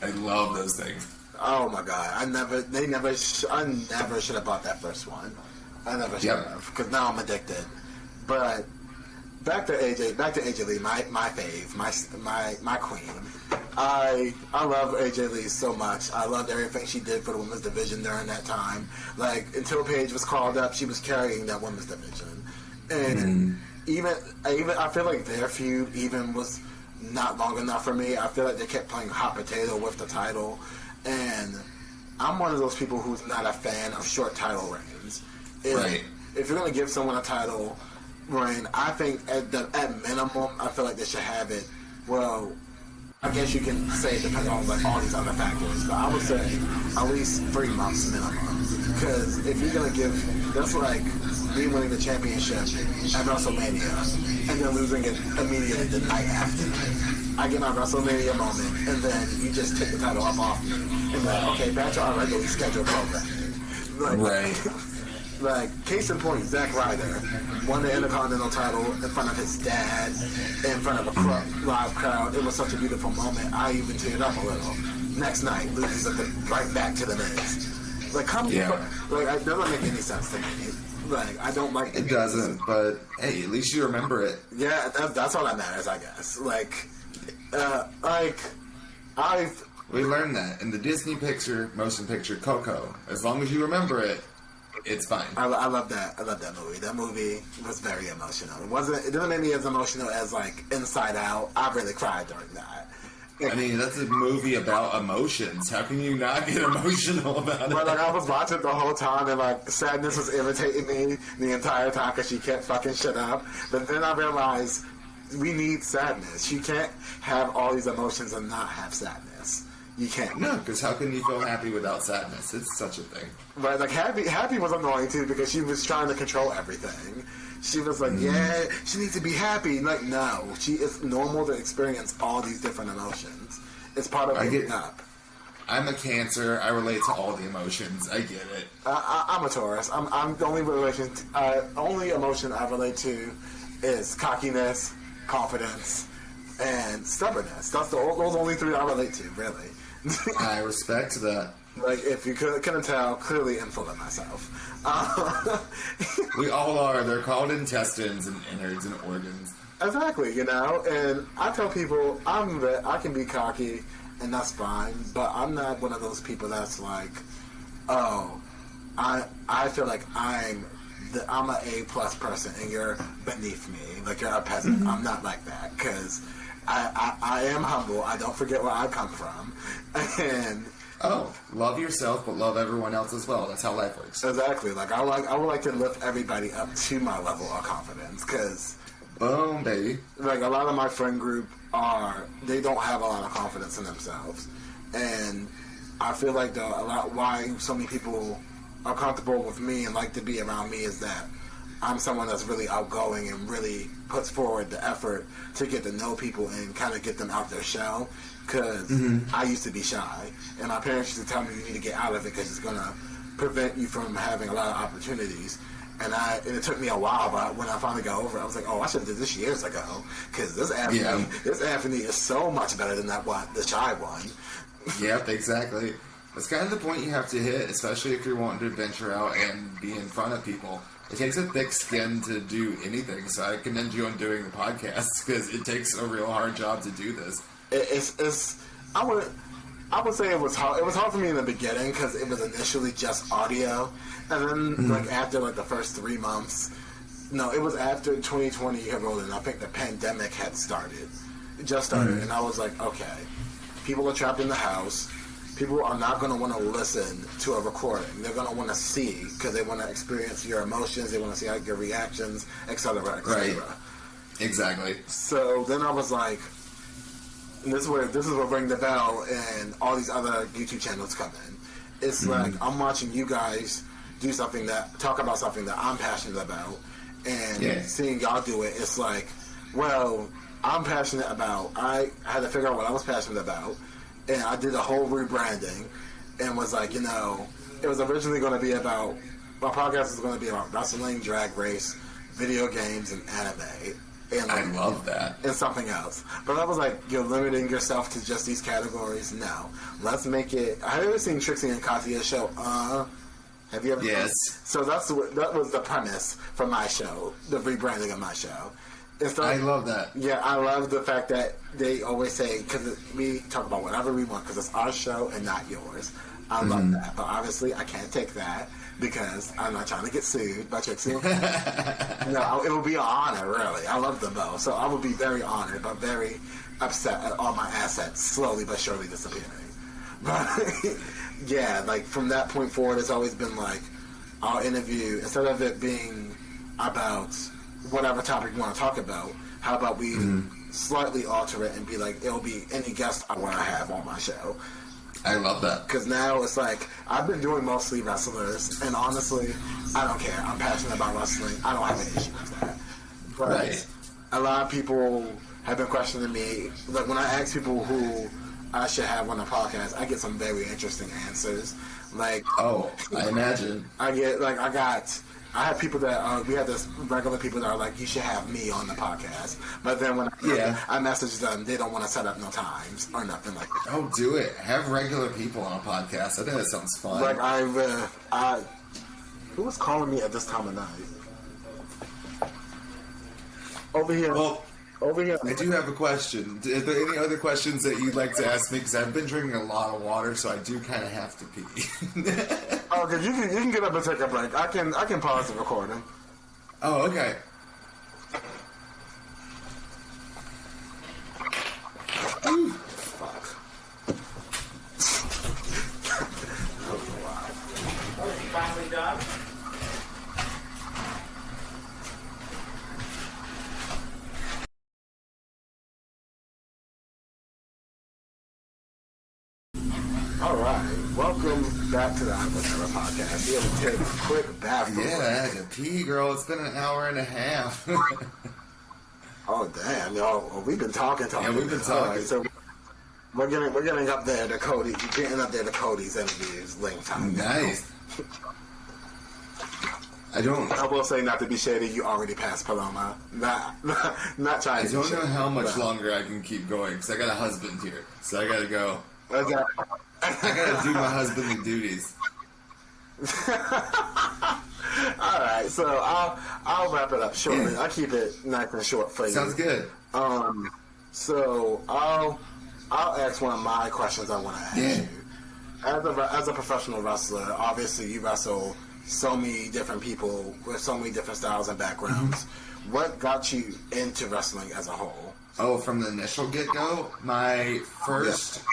I love those things. Oh my god! I never should have bought that first one. I never should have, because now I'm addicted. But back to AJ Lee, my fave, my queen. I love AJ Lee so much. I loved everything she did for the women's division during that time. Like, until Paige was called up, she was carrying that women's division. And I feel like their feud even was not long enough for me. I feel like they kept playing hot potato with the title, and I'm one of those people who's not a fan of short title reigns. If you're gonna give someone a title reign, I think at minimum, I feel like they should have it. Well, I guess you can say it depending on like all these other factors, but I would say at least 3 months minimum. Because if you're gonna give, that's like me winning the championship at WrestleMania and then losing it immediately the night after. I get my WrestleMania moment, and then you just take the title off me, and be like, okay, back to our regularly scheduled programming. Like, case in point, Zack Ryder won the Intercontinental title in front of his dad, in front of a live crowd. It was such a beautiful moment. I even teared up a little. Next night, loses right back to the Miz. Like, like, it doesn't make any sense to me. Like, I don't like it. Doesn't, but hey, at least you remember it. Yeah, that's all that matters, I guess. We learned that in the Disney motion picture Coco. As long as you remember it, it's fine. I love that. I love that movie. That movie was very emotional. It didn't make me as emotional as like Inside Out. I really cried during that. I mean, that's a movie about emotions. How can you not get emotional about it? But like, I was watching it the whole time, and like, sadness was irritating me the entire time because she kept fucking shit up. But then I realized we need sadness. You can't have all these emotions and not have sadness. You can't. No, because how can you feel happy without sadness? It's such a thing. Right, like happy was annoying too because she was trying to control everything. She was like, yeah, she needs to be happy. Like, no, it's normal to experience all these different emotions. It's part of growing up. I'm a Cancer. I relate to all the emotions. I get it. I'm a Taurus. I'm the only emotion I relate to is cockiness, confidence, and stubbornness. Those only 3 I relate to, really. I respect that. Like, if you couldn't tell, clearly I'm full of myself. We all are. They're called intestines and innards and organs. Exactly, and I tell people I can be cocky, and that's fine, but I'm not one of those people that's like, oh, I feel like I'm an A+ person, and you're beneath me, like you're a peasant. I'm not like that, because I am humble. I don't forget where I come from, and love yourself, but love everyone else as well. That's how life works. Exactly. Like I would like to lift everybody up to my level of confidence, because boom, baby. Like, a lot of my friend group they don't have a lot of confidence in themselves, and I feel like why so many people are comfortable with me and like to be around me is that I'm someone that's really outgoing and really puts forward the effort to get to know people and kind of get them out their shell. Because I used to be shy, and my parents used to tell me you need to get out of it because it's going to prevent you from having a lot of opportunities. And it took me a while, but when I finally got over it, I was like, oh, I should have did this years ago. Because this Anthony is so much better than the shy one. Yep, exactly. That's kind of the point you have to hit, especially if you're wanting to venture out and be in front of people. It takes a thick skin to do anything, so I commend you on doing the podcast, because it takes a real hard job to do this. I would say it was hard. It was hard for me in the beginning because it was initially just audio, and then like after like the first 3 months, no, it was after 2020 had rolled in. I think the pandemic had started. It just started, and I was like, okay, people are trapped in the house. People are not going to want to listen to a recording. They're going to want to see, because they want to experience your emotions. They want to see your reactions, etc., etc. Right. Exactly. So then I was like, this is where Ring the Bell and all these other YouTube channels come in. It's like I'm watching you guys talk about something that I'm passionate about, and seeing y'all do it. It's like, well, I'm passionate about. I had to figure out what I was passionate about, and I did a whole rebranding, and was like, it was originally going to be about. My podcast is going to be about wrestling, drag race, video games, and anime. And I love that. And something else. But I was like, you're limiting yourself to just these categories? No. Let's make it... Have you ever seen Trixie and Katya's show? Have you ever... Yes. So that was the premise for my show, the rebranding of my show. I love that. Yeah, I love the fact that they always say, because we talk about whatever we want, because it's our show and not yours. I love that. But obviously, I can't take that because I'm not trying to get sued by Trixie. No, it would be an honor, really. I love them both. So I would be very honored, but very upset at all my assets slowly but surely disappearing. But, yeah, like, from that point forward, it's always been like, our interview, instead of it being about whatever topic we want to talk about, how about we slightly alter it and be like, it'll be any guest I want to have on my show. I love that. Because now it's like, I've been doing mostly wrestlers, and honestly, I don't care. I'm passionate about wrestling. I don't have an issue with that. But Right. a lot of people have been questioning me. Like, when I ask people who I should have on the podcast, I get some very interesting answers. Like, Oh, I imagine. I have people that we have this regular people that are like, you should have me on the podcast. But then when I message them, they don't want to set up no times or nothing like that. Oh, do it. Have regular people on a podcast. I think that sounds fun. Like who was calling me at this time of night? Over here. Well, Over here. I do have a question. Are there any other questions that you'd like to ask me? Because I've been drinking a lot of water, so I do kind of have to pee. Okay, you can get up and take a break. I can pause the recording. Oh, okay. Fuck. Oh, is he finally done? All right, welcome back to the I Would Never podcast. We have to take a quick bathroom. Yeah, I had to pee, girl. It's been an hour and a half. Oh damn, y'all! Well, we've been talking. Yeah, we've been talking. Right, so we're getting up there to Cody. Getting up there to Cody's interviews link time. Nice. I will say, not to be shady, you already passed Paloma. Not trying. I to don't be know shady, how much but- longer I can keep going because I got a husband here, so I gotta go. Okay. I gotta do my husbandly duties. All right, so I'll wrap it up shortly. Yeah. I'll keep it nice and short for you. Sounds good. So I'll ask one of my questions I want to ask Yeah. you. As a professional wrestler, obviously you wrestle so many different people with so many different styles and backgrounds. What got you into wrestling as a whole? Oh, from the initial get-go, my first...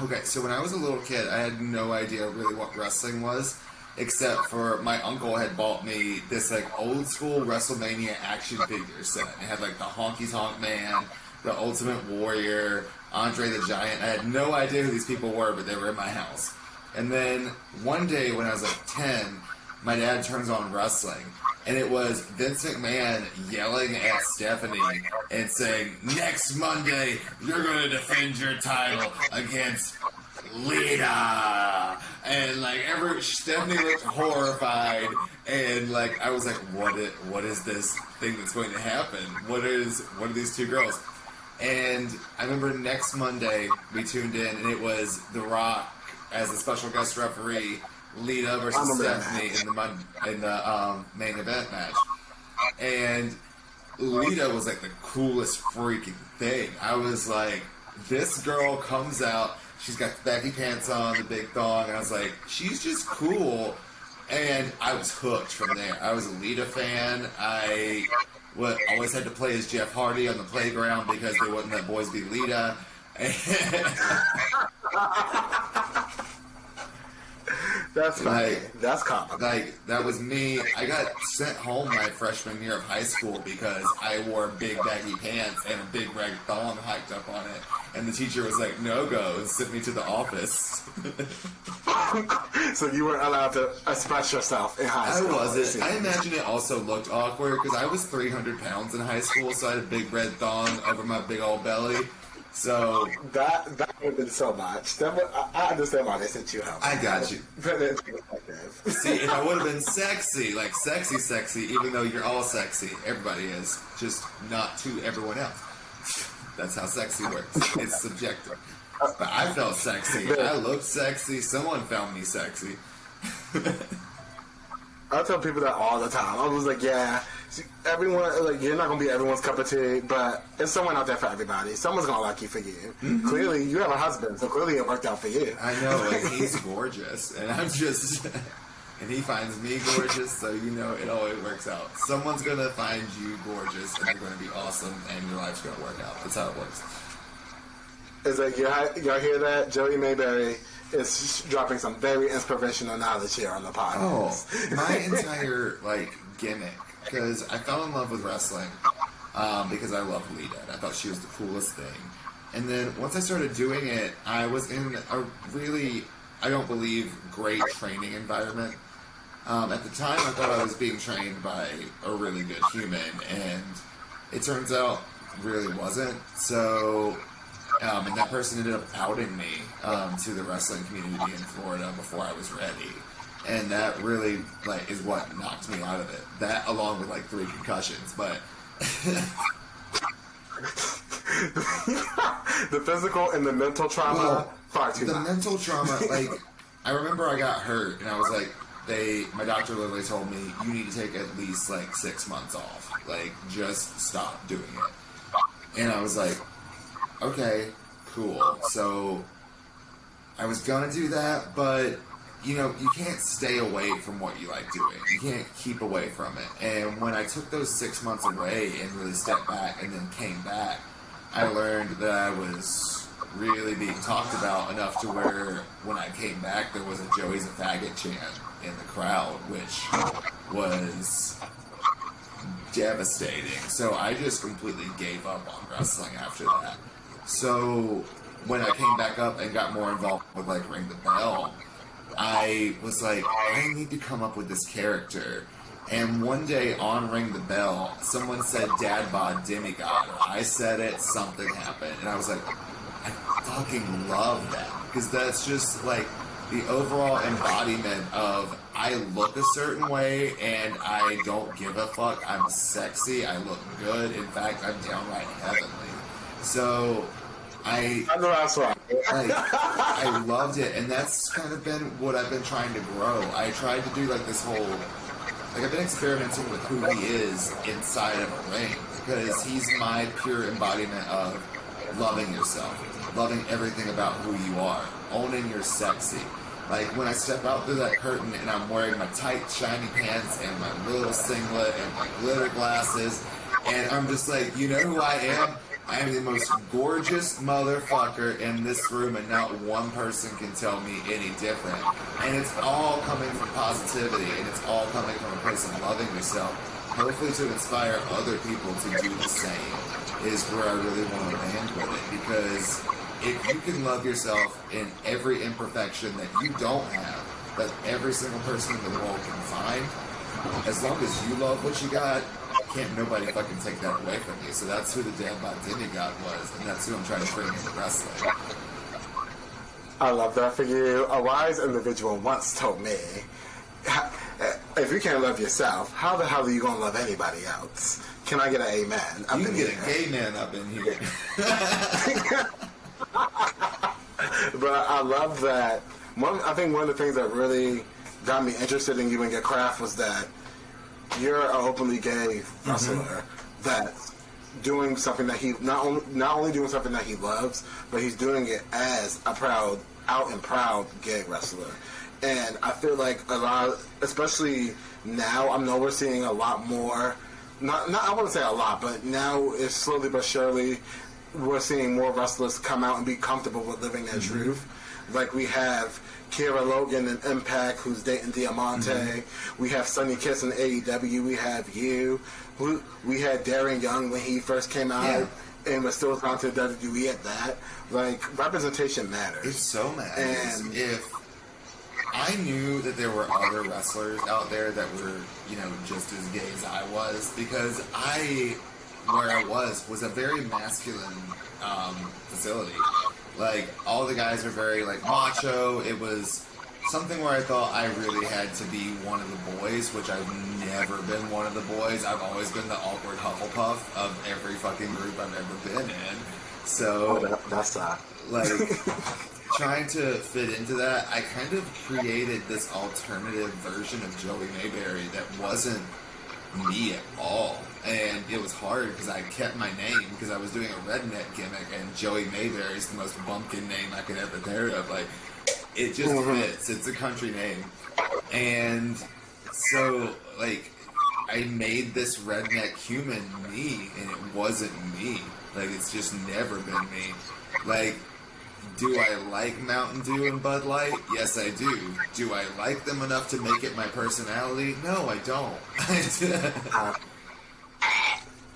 Okay, so when I was a little kid, I had no idea really what wrestling was, except for my uncle had bought me this like old school WrestleMania action figure set. It had like the Honky Tonk Man, the Ultimate Warrior, Andre the Giant. I had no idea who these people were, but they were in my house. And then one day when I was like 10, my dad turns on wrestling, and it was Vince McMahon yelling at Stephanie and saying, "Next Monday, you're going to defend your title against Lita." And like Stephanie looked horrified, and like I was like, what is this thing that's going to happen? What are these two girls? And I remember next Monday we tuned in, and it was The Rock as a special guest referee, Lita versus Stephanie in the main event match. And Lita was like the coolest freaking thing. I was like, this girl comes out, she's got the baggy pants on, the big thong, and I was like, she's just cool. And I was hooked from there. I was a Lita fan. I always had to play as Jeff Hardy on the playground because they wouldn't let boys be Lita. That's funny. That's common. Like, that was me. I got sent home my freshman year of high school because I wore big baggy pants and a big red thong hiked up on it. And the teacher was like, "No go," and sent me to the office. So you weren't allowed to express yourself in high I school. wasn't. I imagine it also looked awkward because I was 300 pounds in high school, so I had a big red thong over my big old belly. So that would have been so much. I understand why they sent you home. I got you. Put it into perspective. See, if I would have been sexy, like sexy, even though you're all sexy, everybody is, just not to everyone else. That's how sexy works. It's subjective. But I felt sexy. I looked sexy. Someone found me sexy. I tell people that all the time. I was like, yeah, everyone, like, you're not gonna be everyone's cup of tea, but there's someone out there for everybody. Someone's gonna like you for you. Mm-hmm. Clearly, you have a husband, so clearly it worked out for you. I know, like, he's gorgeous, and I'm just, and he finds me gorgeous, so you know it always works out. Someone's gonna find you gorgeous, and they're gonna be awesome, and your life's gonna work out. That's how it works. It's like, y'all hear that? Joey Mayberry is dropping some very inspirational knowledge here on the podcast. Oh, my entire, like, gimmick, because I fell in love with wrestling because I loved Lita. I thought she was the coolest thing. And then once I started doing it, I was in a really, I don't believe, great training environment. At the time, I thought I was being trained by a really good human, and it turns out really wasn't. So, and that person ended up outing me to the wrestling community in Florida before I was ready. And that really, like, is what knocked me out of it. That, along with, like, 3 concussions, but... The physical and the mental trauma, far too The much. mental trauma, like, I remember I got hurt, and I was like, my doctor literally told me, you need to take at least, like, 6 months off. Like, just stop doing it. And I was like, okay, cool. So, I was gonna do that, but... You know, you can't stay away from what you like doing. You can't keep away from it. And when I took those 6 months away and really stepped back and then came back, I learned that I was really being talked about enough to where when I came back, there was a Joey's a faggot chant in the crowd, which was devastating. So I just completely gave up on wrestling after that. So when I came back up and got more involved with, like, Ring the Bell, I was like, I need to come up with this character. And one day on Ring the Bell, someone said Dad Bod Demigod, or I said it, something happened. And I was like, I fucking love that. Because that's just like the overall embodiment of I look a certain way and I don't give a fuck. I'm sexy, I look good. In fact, I'm downright heavenly. So I know that's right. I loved it, and that's kind of been what I've been trying to grow. I tried to do like this whole, like I've been experimenting with who he is inside of a ring, because he's my pure embodiment of loving yourself, loving everything about who you are, owning your sexy. Like when I step out through that curtain and I'm wearing my tight shiny pants and my little singlet and my glitter glasses, and I'm just like, you know who I am? I am the most gorgeous motherfucker in this room, and not one person can tell me any different. And it's all coming from positivity, and it's all coming from a place of loving yourself. Hopefully to inspire other people to do the same is where I really want to land with it. Because if you can love yourself in every imperfection that you don't have, that every single person in the world can find, as long as you love what you got, can't nobody fucking take that away from you. So that's who the damn Demigod was, and that's who I'm trying to bring into wrestling. I love that for you. A wise individual once told me, if you can't love yourself, how the hell are you going to love anybody else? Can I get an amen? You can get a gay man up in here. But I love that. I think one of the things that really got me interested in you and your craft was that you're an openly gay wrestler that's doing something that he not only doing something that he loves, but he's doing it as a out and proud gay wrestler. And I feel like a lot, especially now, I know we're seeing a lot more. Not I wouldn't say a lot, but now it's slowly but surely we're seeing more wrestlers come out and be comfortable with living their truth. Like we have Kira Logan in Impact, who's dating Diamante. We have Sonny Kiss in AEW. We have you. We had Darren Young when he first came out, and was still signed to WWE at that. Like, representation matters. It so matters. And if I knew that there were other wrestlers out there that were, you know, just as gay as I was, because where I was a very masculine facility. Like, all the guys are very, like, macho. It was something where I thought I really had to be one of the boys, which I've never been one of the boys. I've always been the awkward Hufflepuff of every fucking group I've ever been in. So, that's that. Like, trying to fit into that, I kind of created this alternative version of Joey Mayberry that wasn't me at all. And it was hard because I kept my name because I was doing a redneck gimmick, and Joey Mayberry is the most bumpkin name I could ever think of. Like, it just fits. It's a country name. And so, like, I made this redneck human me, and it wasn't me. Like, it's just never been me. Like, do I like Mountain Dew and Bud Light? Yes, I do. Do I like them enough to make it my personality? No, I don't.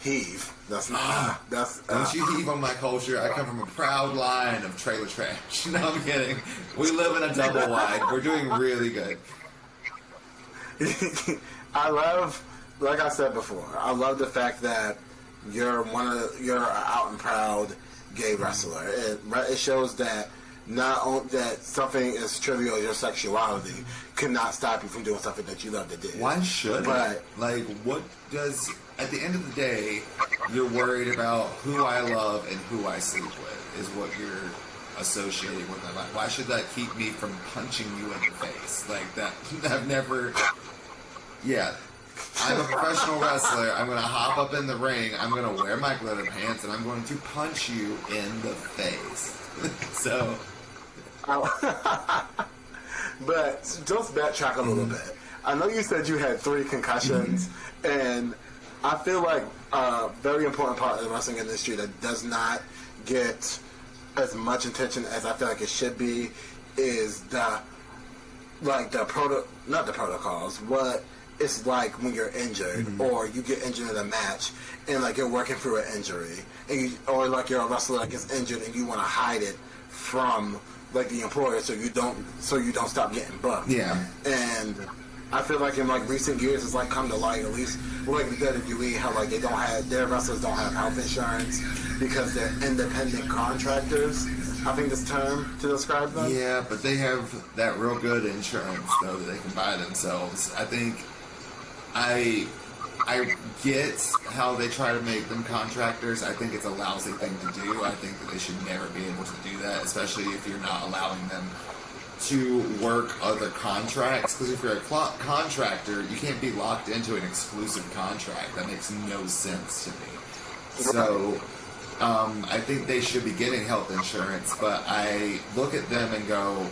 Heave. That's not. Don't you heave on my culture. I come from a proud line of trailer trash. No, I'm kidding. We live in a double wide. We're doing really good. I love, like I said before, I love the fact that you're an out and proud gay wrestler. It shows that not only that something as trivial as your sexuality cannot stop you from doing something that you love to do. Why should it? Like, what does... At the end of the day, you're worried about who I love and who I sleep with is what you're associating with my life. Why should that keep me from punching you in the face? Like, that... I've never... Yeah. I'm a professional wrestler. I'm going to hop up in the ring. I'm going to wear my glitter pants, and I'm going to punch you in the face. So... But just backtrack a little bit. I know you said you had 3 concussions, and I feel like a very important part of the wrestling industry that does not get as much attention as I feel like it should be is not the protocols. What it's like when you're injured or you get injured in a match and like you're working through an injury, or like you're a wrestler that gets injured and you want to hide it from like the employer so you don't stop getting booked. Yeah. And I feel like in like recent years it's like come to light, at least like the WWE, how like their wrestlers don't have health insurance because they're independent contractors. I think this term to describe them. Yeah, but they have that real good insurance though that they can buy themselves. I think I get how they try to make them contractors. I think it's a lousy thing to do. I think that they should never be able to do that, especially if you're not allowing them to work other contracts. Because if you're a contractor, you can't be locked into an exclusive contract. That makes no sense to me. So I think they should be getting health insurance, but I look at them and go,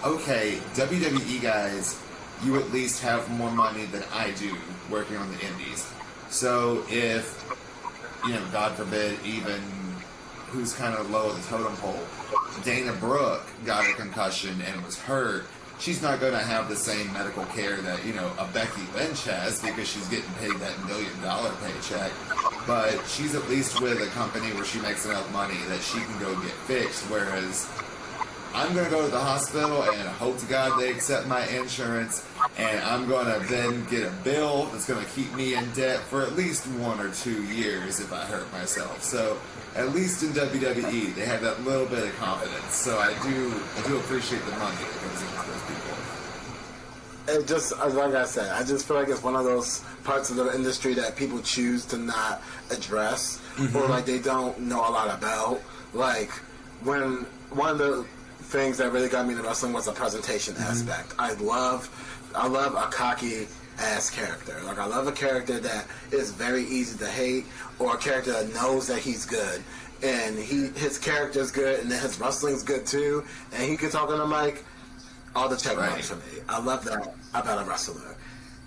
okay, WWE guys, you at least have more money than I do working on the indies. So if, God forbid, even who's kind of low at the totem pole, Dana Brooke got a concussion and was hurt, she's not going to have the same medical care that, a Becky Lynch has because she's getting paid that $1 million paycheck. But she's at least with a company where she makes enough money that she can go get fixed, whereas I'm going to go to the hospital and hope to God they accept my insurance, and I'm going to then get a bill that's going to keep me in debt for at least 1 or 2 years if I hurt myself. So at least in WWE, they have that little bit of confidence. So I do appreciate the money that goes into those people. It just, like I said, I just feel like it's one of those parts of the industry that people choose to not address, or like they don't know a lot about. Like when one of the things that really got me into wrestling was the presentation aspect. I love a cocky ass character. Like I love a character that is very easy to hate, or a character that knows that he's good and his character's good and then his wrestling's good too, and he can talk on the mic. All the check marks for me. I love that about a wrestler.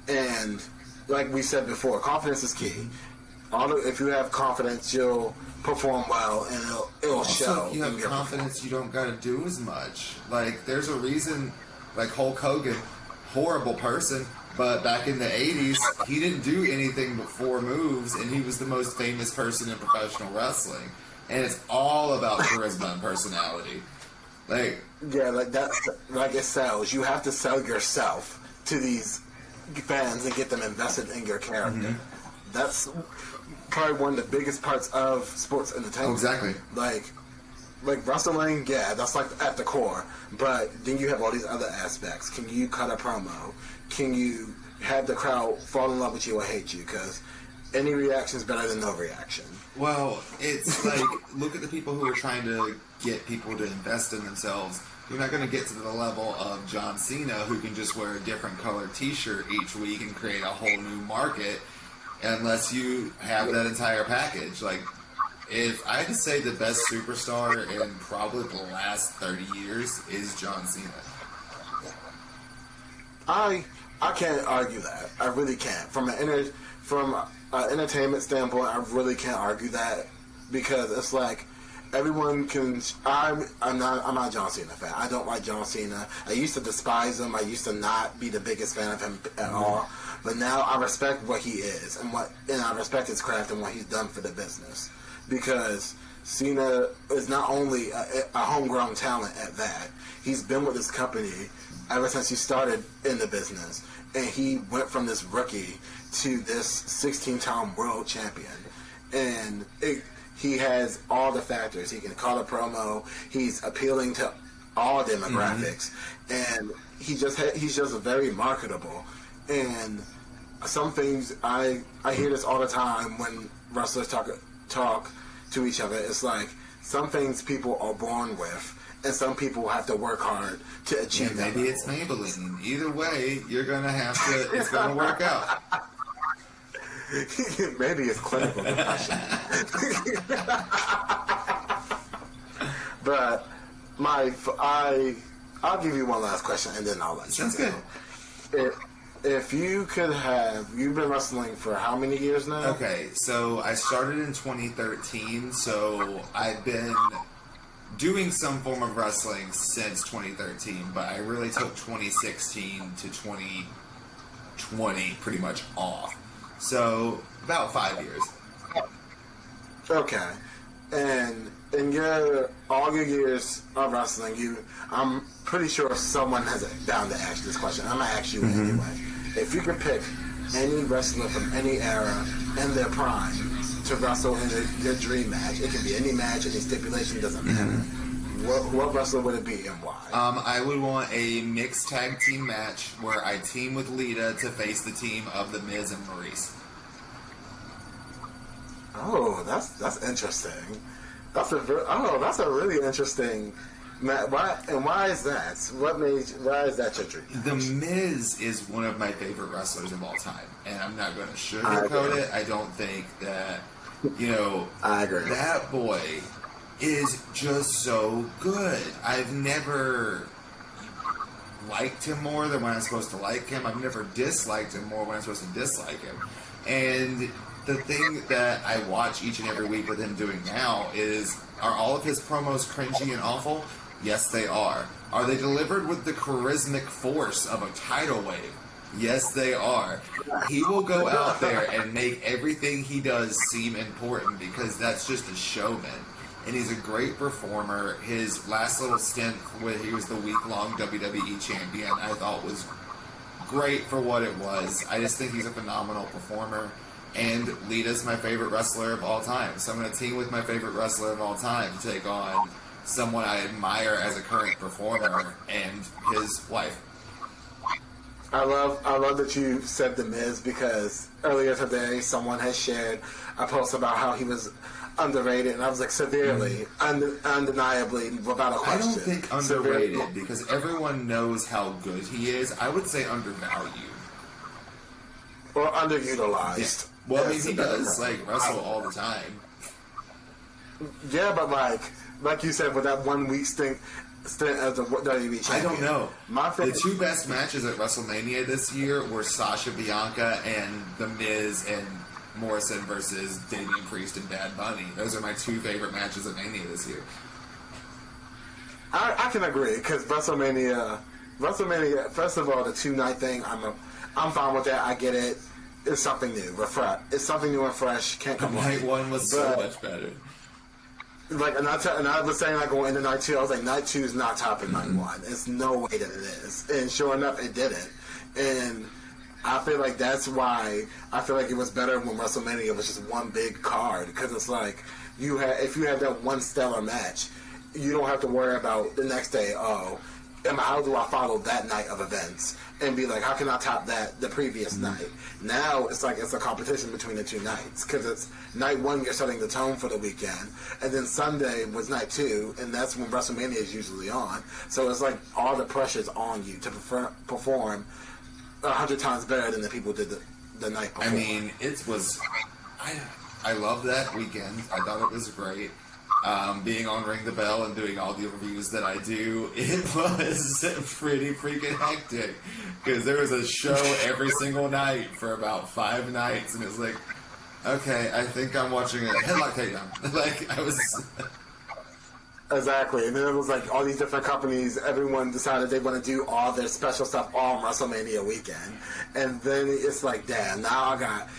And like we said before, confidence is key. If you have confidence, you'll perform well, and it'll also, show. If you have confidence, you don't got to do as much. Like, there's a reason, like Hulk Hogan, horrible person, but back in the 80s, he didn't do anything but 4 moves, and he was the most famous person in professional wrestling. And it's all about charisma and personality. Like, yeah, like that's like it sells. You have to sell yourself to these fans and get them invested in your character. That's probably one of the biggest parts of sports entertainment. Oh, exactly. Like wrestling, yeah, that's like at the core. But then you have all these other aspects. Can you cut a promo? Can you have the crowd fall in love with you or hate you? Because any reaction is better than no reaction. Well, it's like, look at the people who are trying to get people to invest in themselves. You're not going to get to the level of John Cena, who can just wear a different colored t-shirt each week and create a whole new market, unless you have that entire package. Like, if I had to say the best superstar in probably the last 30 years is John Cena. I can't argue that. I really can't. From an entertainment standpoint, I really can't argue that, because it's like everyone can. I'm not a John Cena fan. I don't like John Cena. I used to despise him. I used to not be the biggest fan of him at all. But now I respect what he is and I respect his craft and what he's done for the business, because Cena is not only a homegrown talent at that. He's been with this company ever since he started in the business, and he went from this rookie to this 16-time world champion. And he has all the factors. He can call a promo. He's appealing to all demographics, and he's just very marketable. And some things I hear this all the time when wrestlers talk to each other. It's like some things people are born with, and some people have to work hard to achieve that. Maybe it's Maybelline. Either way, you're gonna have to. It's gonna work out. Maybe it's clinical depression. But I'll give you one last question, and then I'll let you Sounds go. good. If you could have, you've been wrestling for how many years now? Okay, so I started in 2013, so I've been doing some form of wrestling since 2013, but I really took 2016 to 2020 pretty much off. So, about 5 years. Okay. And in all your years of wrestling, I'm pretty sure someone has it down to ask this question. I'm going to ask you anyway. If you could pick any wrestler from any era in their prime to wrestle in your dream match, it can be any match, any stipulation, doesn't matter. What wrestler would it be and why? I would want a mixed tag team match where I team with Lita to face the team of The Miz and Maurice. Oh, that's interesting. That's a really interesting. Why is that? Why is that your dream? The Miz is one of my favorite wrestlers of all time, and I'm not going to sugarcoat it. I don't think that, I agree. That boy is just so good. I've never liked him more than when I'm supposed to like him. I've never disliked him more when I'm supposed to dislike him. And the thing that I watch each and every week with him doing now is, are all of his promos cringy and awful? Yes, they are. Are they delivered with the charismatic force of a tidal wave? Yes, they are. He will go out there and make everything he does seem important, because that's just a showman. And he's a great performer. His last little stint where he was the week-long WWE champion, I thought was great for what it was. I just think he's a phenomenal performer. And Lita's my favorite wrestler of all time. So I'm going to team with my favorite wrestler of all time to take on someone I admire as a current performer and his wife. I love that you said The Miz, because earlier today someone has shared a post about how he was underrated, and I was like, severely, undeniably, without a question. I don't think underrated, because everyone knows how good he is. I would say undervalued. Or underutilized. Yeah. Well, I mean, he does, wrestle all the time. Yeah, but like you said, with that 1 week stint as a WWE champion. I don't know. The two best matches at WrestleMania this year were Sasha Bianca and The Miz and Morrison versus Damian Priest and Bad Bunny. Those are my two favorite matches at Mania this year. I can agree, because WrestleMania, first of all, the 2-night thing, I'm fine with that. I get it. It's something new. It's something new and fresh. Can't complain. Night one was so much better. And I was saying, going into night two, I was like, night two is not topping night one. There's no way that it is. And sure enough, it didn't. And I feel like that's why I feel like it was better when WrestleMania was just one big card, because it's like if you have that one stellar match, you don't have to worry about the next day. Oh, how do I follow that night of events and be like, how can I top that the previous night? Now it's like it's a competition between the two nights because it's night one, you're setting the tone for the weekend, and then Sunday was night two, and that's when WrestleMania is usually on. So it's like all the pressure's on you to perform 100 times better than the people did the night before. I mean, I love that weekend. I thought it was great. Being on Ring the Bell and doing all the reviews that I do, it was pretty freaking hectic because there was a show every single night for about 5 nights, and it was like, okay, I think I'm watching a headlock takedown. Like, I was... Exactly, and then it was like all these different companies, everyone decided they want to do all their special stuff on WrestleMania weekend. And then it's like, damn, now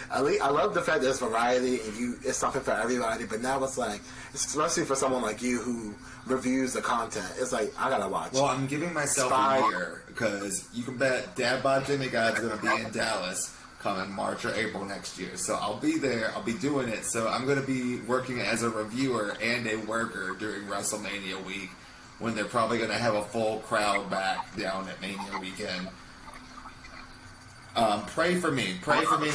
I love the fact that it's variety and it's something for everybody, but now it's like, especially for someone like you who reviews the content, it's like, I gotta watch. Well, I'm giving myself a year, because you can bet Dad Bod Demigod's gonna be in Dallas coming March or April next year. So I'll be there, I'll be doing it. So I'm going to be working as a reviewer and a worker during WrestleMania week when they're probably going to have a full crowd back down at Mania weekend. Pray for me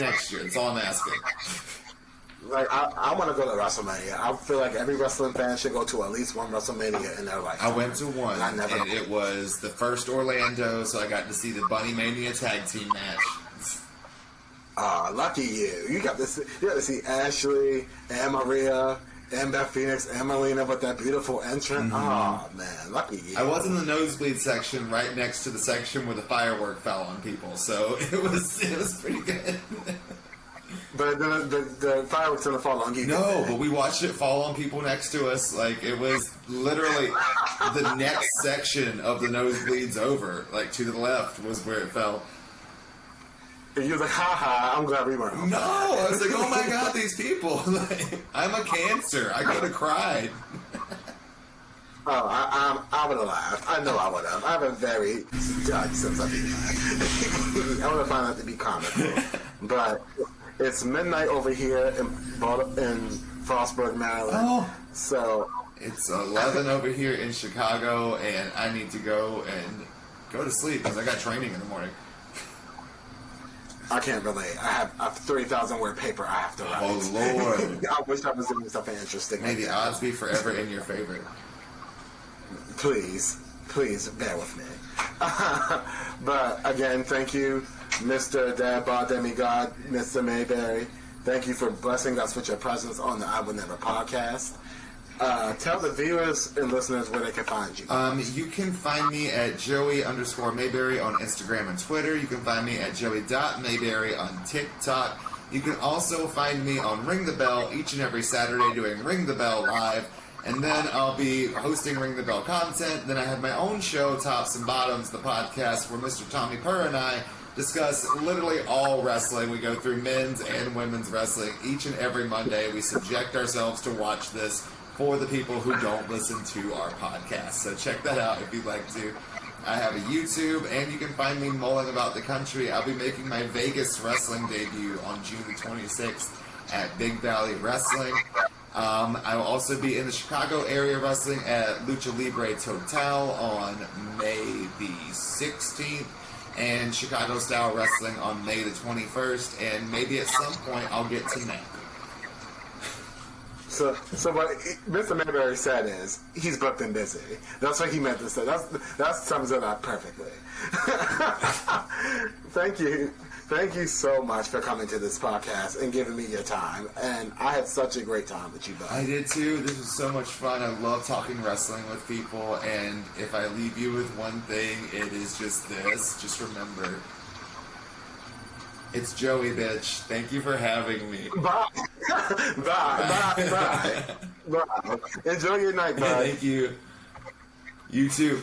next year. That's all I'm asking. Like, I want to go to WrestleMania. I feel like every wrestling fan should go to at least one WrestleMania in their life. I went to one, and it was the first Orlando, so I got to see the Bunny Mania tag team match. Lucky you. You got to see Ashley and Maria and Beth Phoenix and Melina with that beautiful entrance. Oh, man. Lucky you. I was in the nosebleed section right next to the section where the firework fell on people, so it was pretty good. But the fireworks didn't fall on you. No, but we watched it fall on people next to us. Like, it was literally the next section of the nosebleeds over, like to the left was where it fell. And you was like, ha, I'm glad we weren't. No, I was like, oh my god, these people. Like, I'm a cancer. I could have cried. Oh, I would have laughed. I know I would have. I have a very judge sense of humor. I would have found that to be comical. But it's midnight over here in Frostburg, Maryland. Oh. So It's 11 over here in Chicago, and I need to go to sleep because I got training in the morning. I can't relate. I have 30,000 word paper I have to write. Oh, Lord. I wish I was doing something interesting. May the odds be forever in your favor. Please bear with me. But again, thank you, Mr. Dad Bod Demigod, Mr. Mayberry. Thank you for blessing us with your presence on the I Will Never podcast. Tell the viewers and listeners where they can find you. You can find me at Joey_Mayberry on Instagram and Twitter. You can find me at Joey.Mayberry on TikTok. You can also find me on Ring the Bell each and every Saturday doing Ring the Bell Live. And then I'll be hosting Ring the Bell content. Then I have my own show, Tops and Bottoms, the podcast, where Mr. Tommy Purr and I discuss literally all wrestling. We go through men's and women's wrestling each and every Monday. We subject ourselves to watch this for the people who don't listen to our podcast. So check that out if you'd like to. I have a YouTube, and you can find me mulling about the country. I'll be making my Vegas wrestling debut on June the 26th at Big Valley Wrestling. I will also be in the Chicago area wrestling at Lucha Libre Total on May the 16th, and Chicago Style Wrestling on May the 21st, and maybe at some point I'll get to NAP. So what Mr. Mayberry said is, he's booked and busy. That's what he meant to say. That sums it up perfectly. Thank you. Thank you so much for coming to this podcast and giving me your time. And I had such a great time with you, bud. I did too. This was so much fun. I love talking wrestling with people. And if I leave you with one thing, it is just this. Just remember, it's Joey, bitch. Thank you for having me. Bye. Bye. Enjoy your night, bud. Thank you. You too.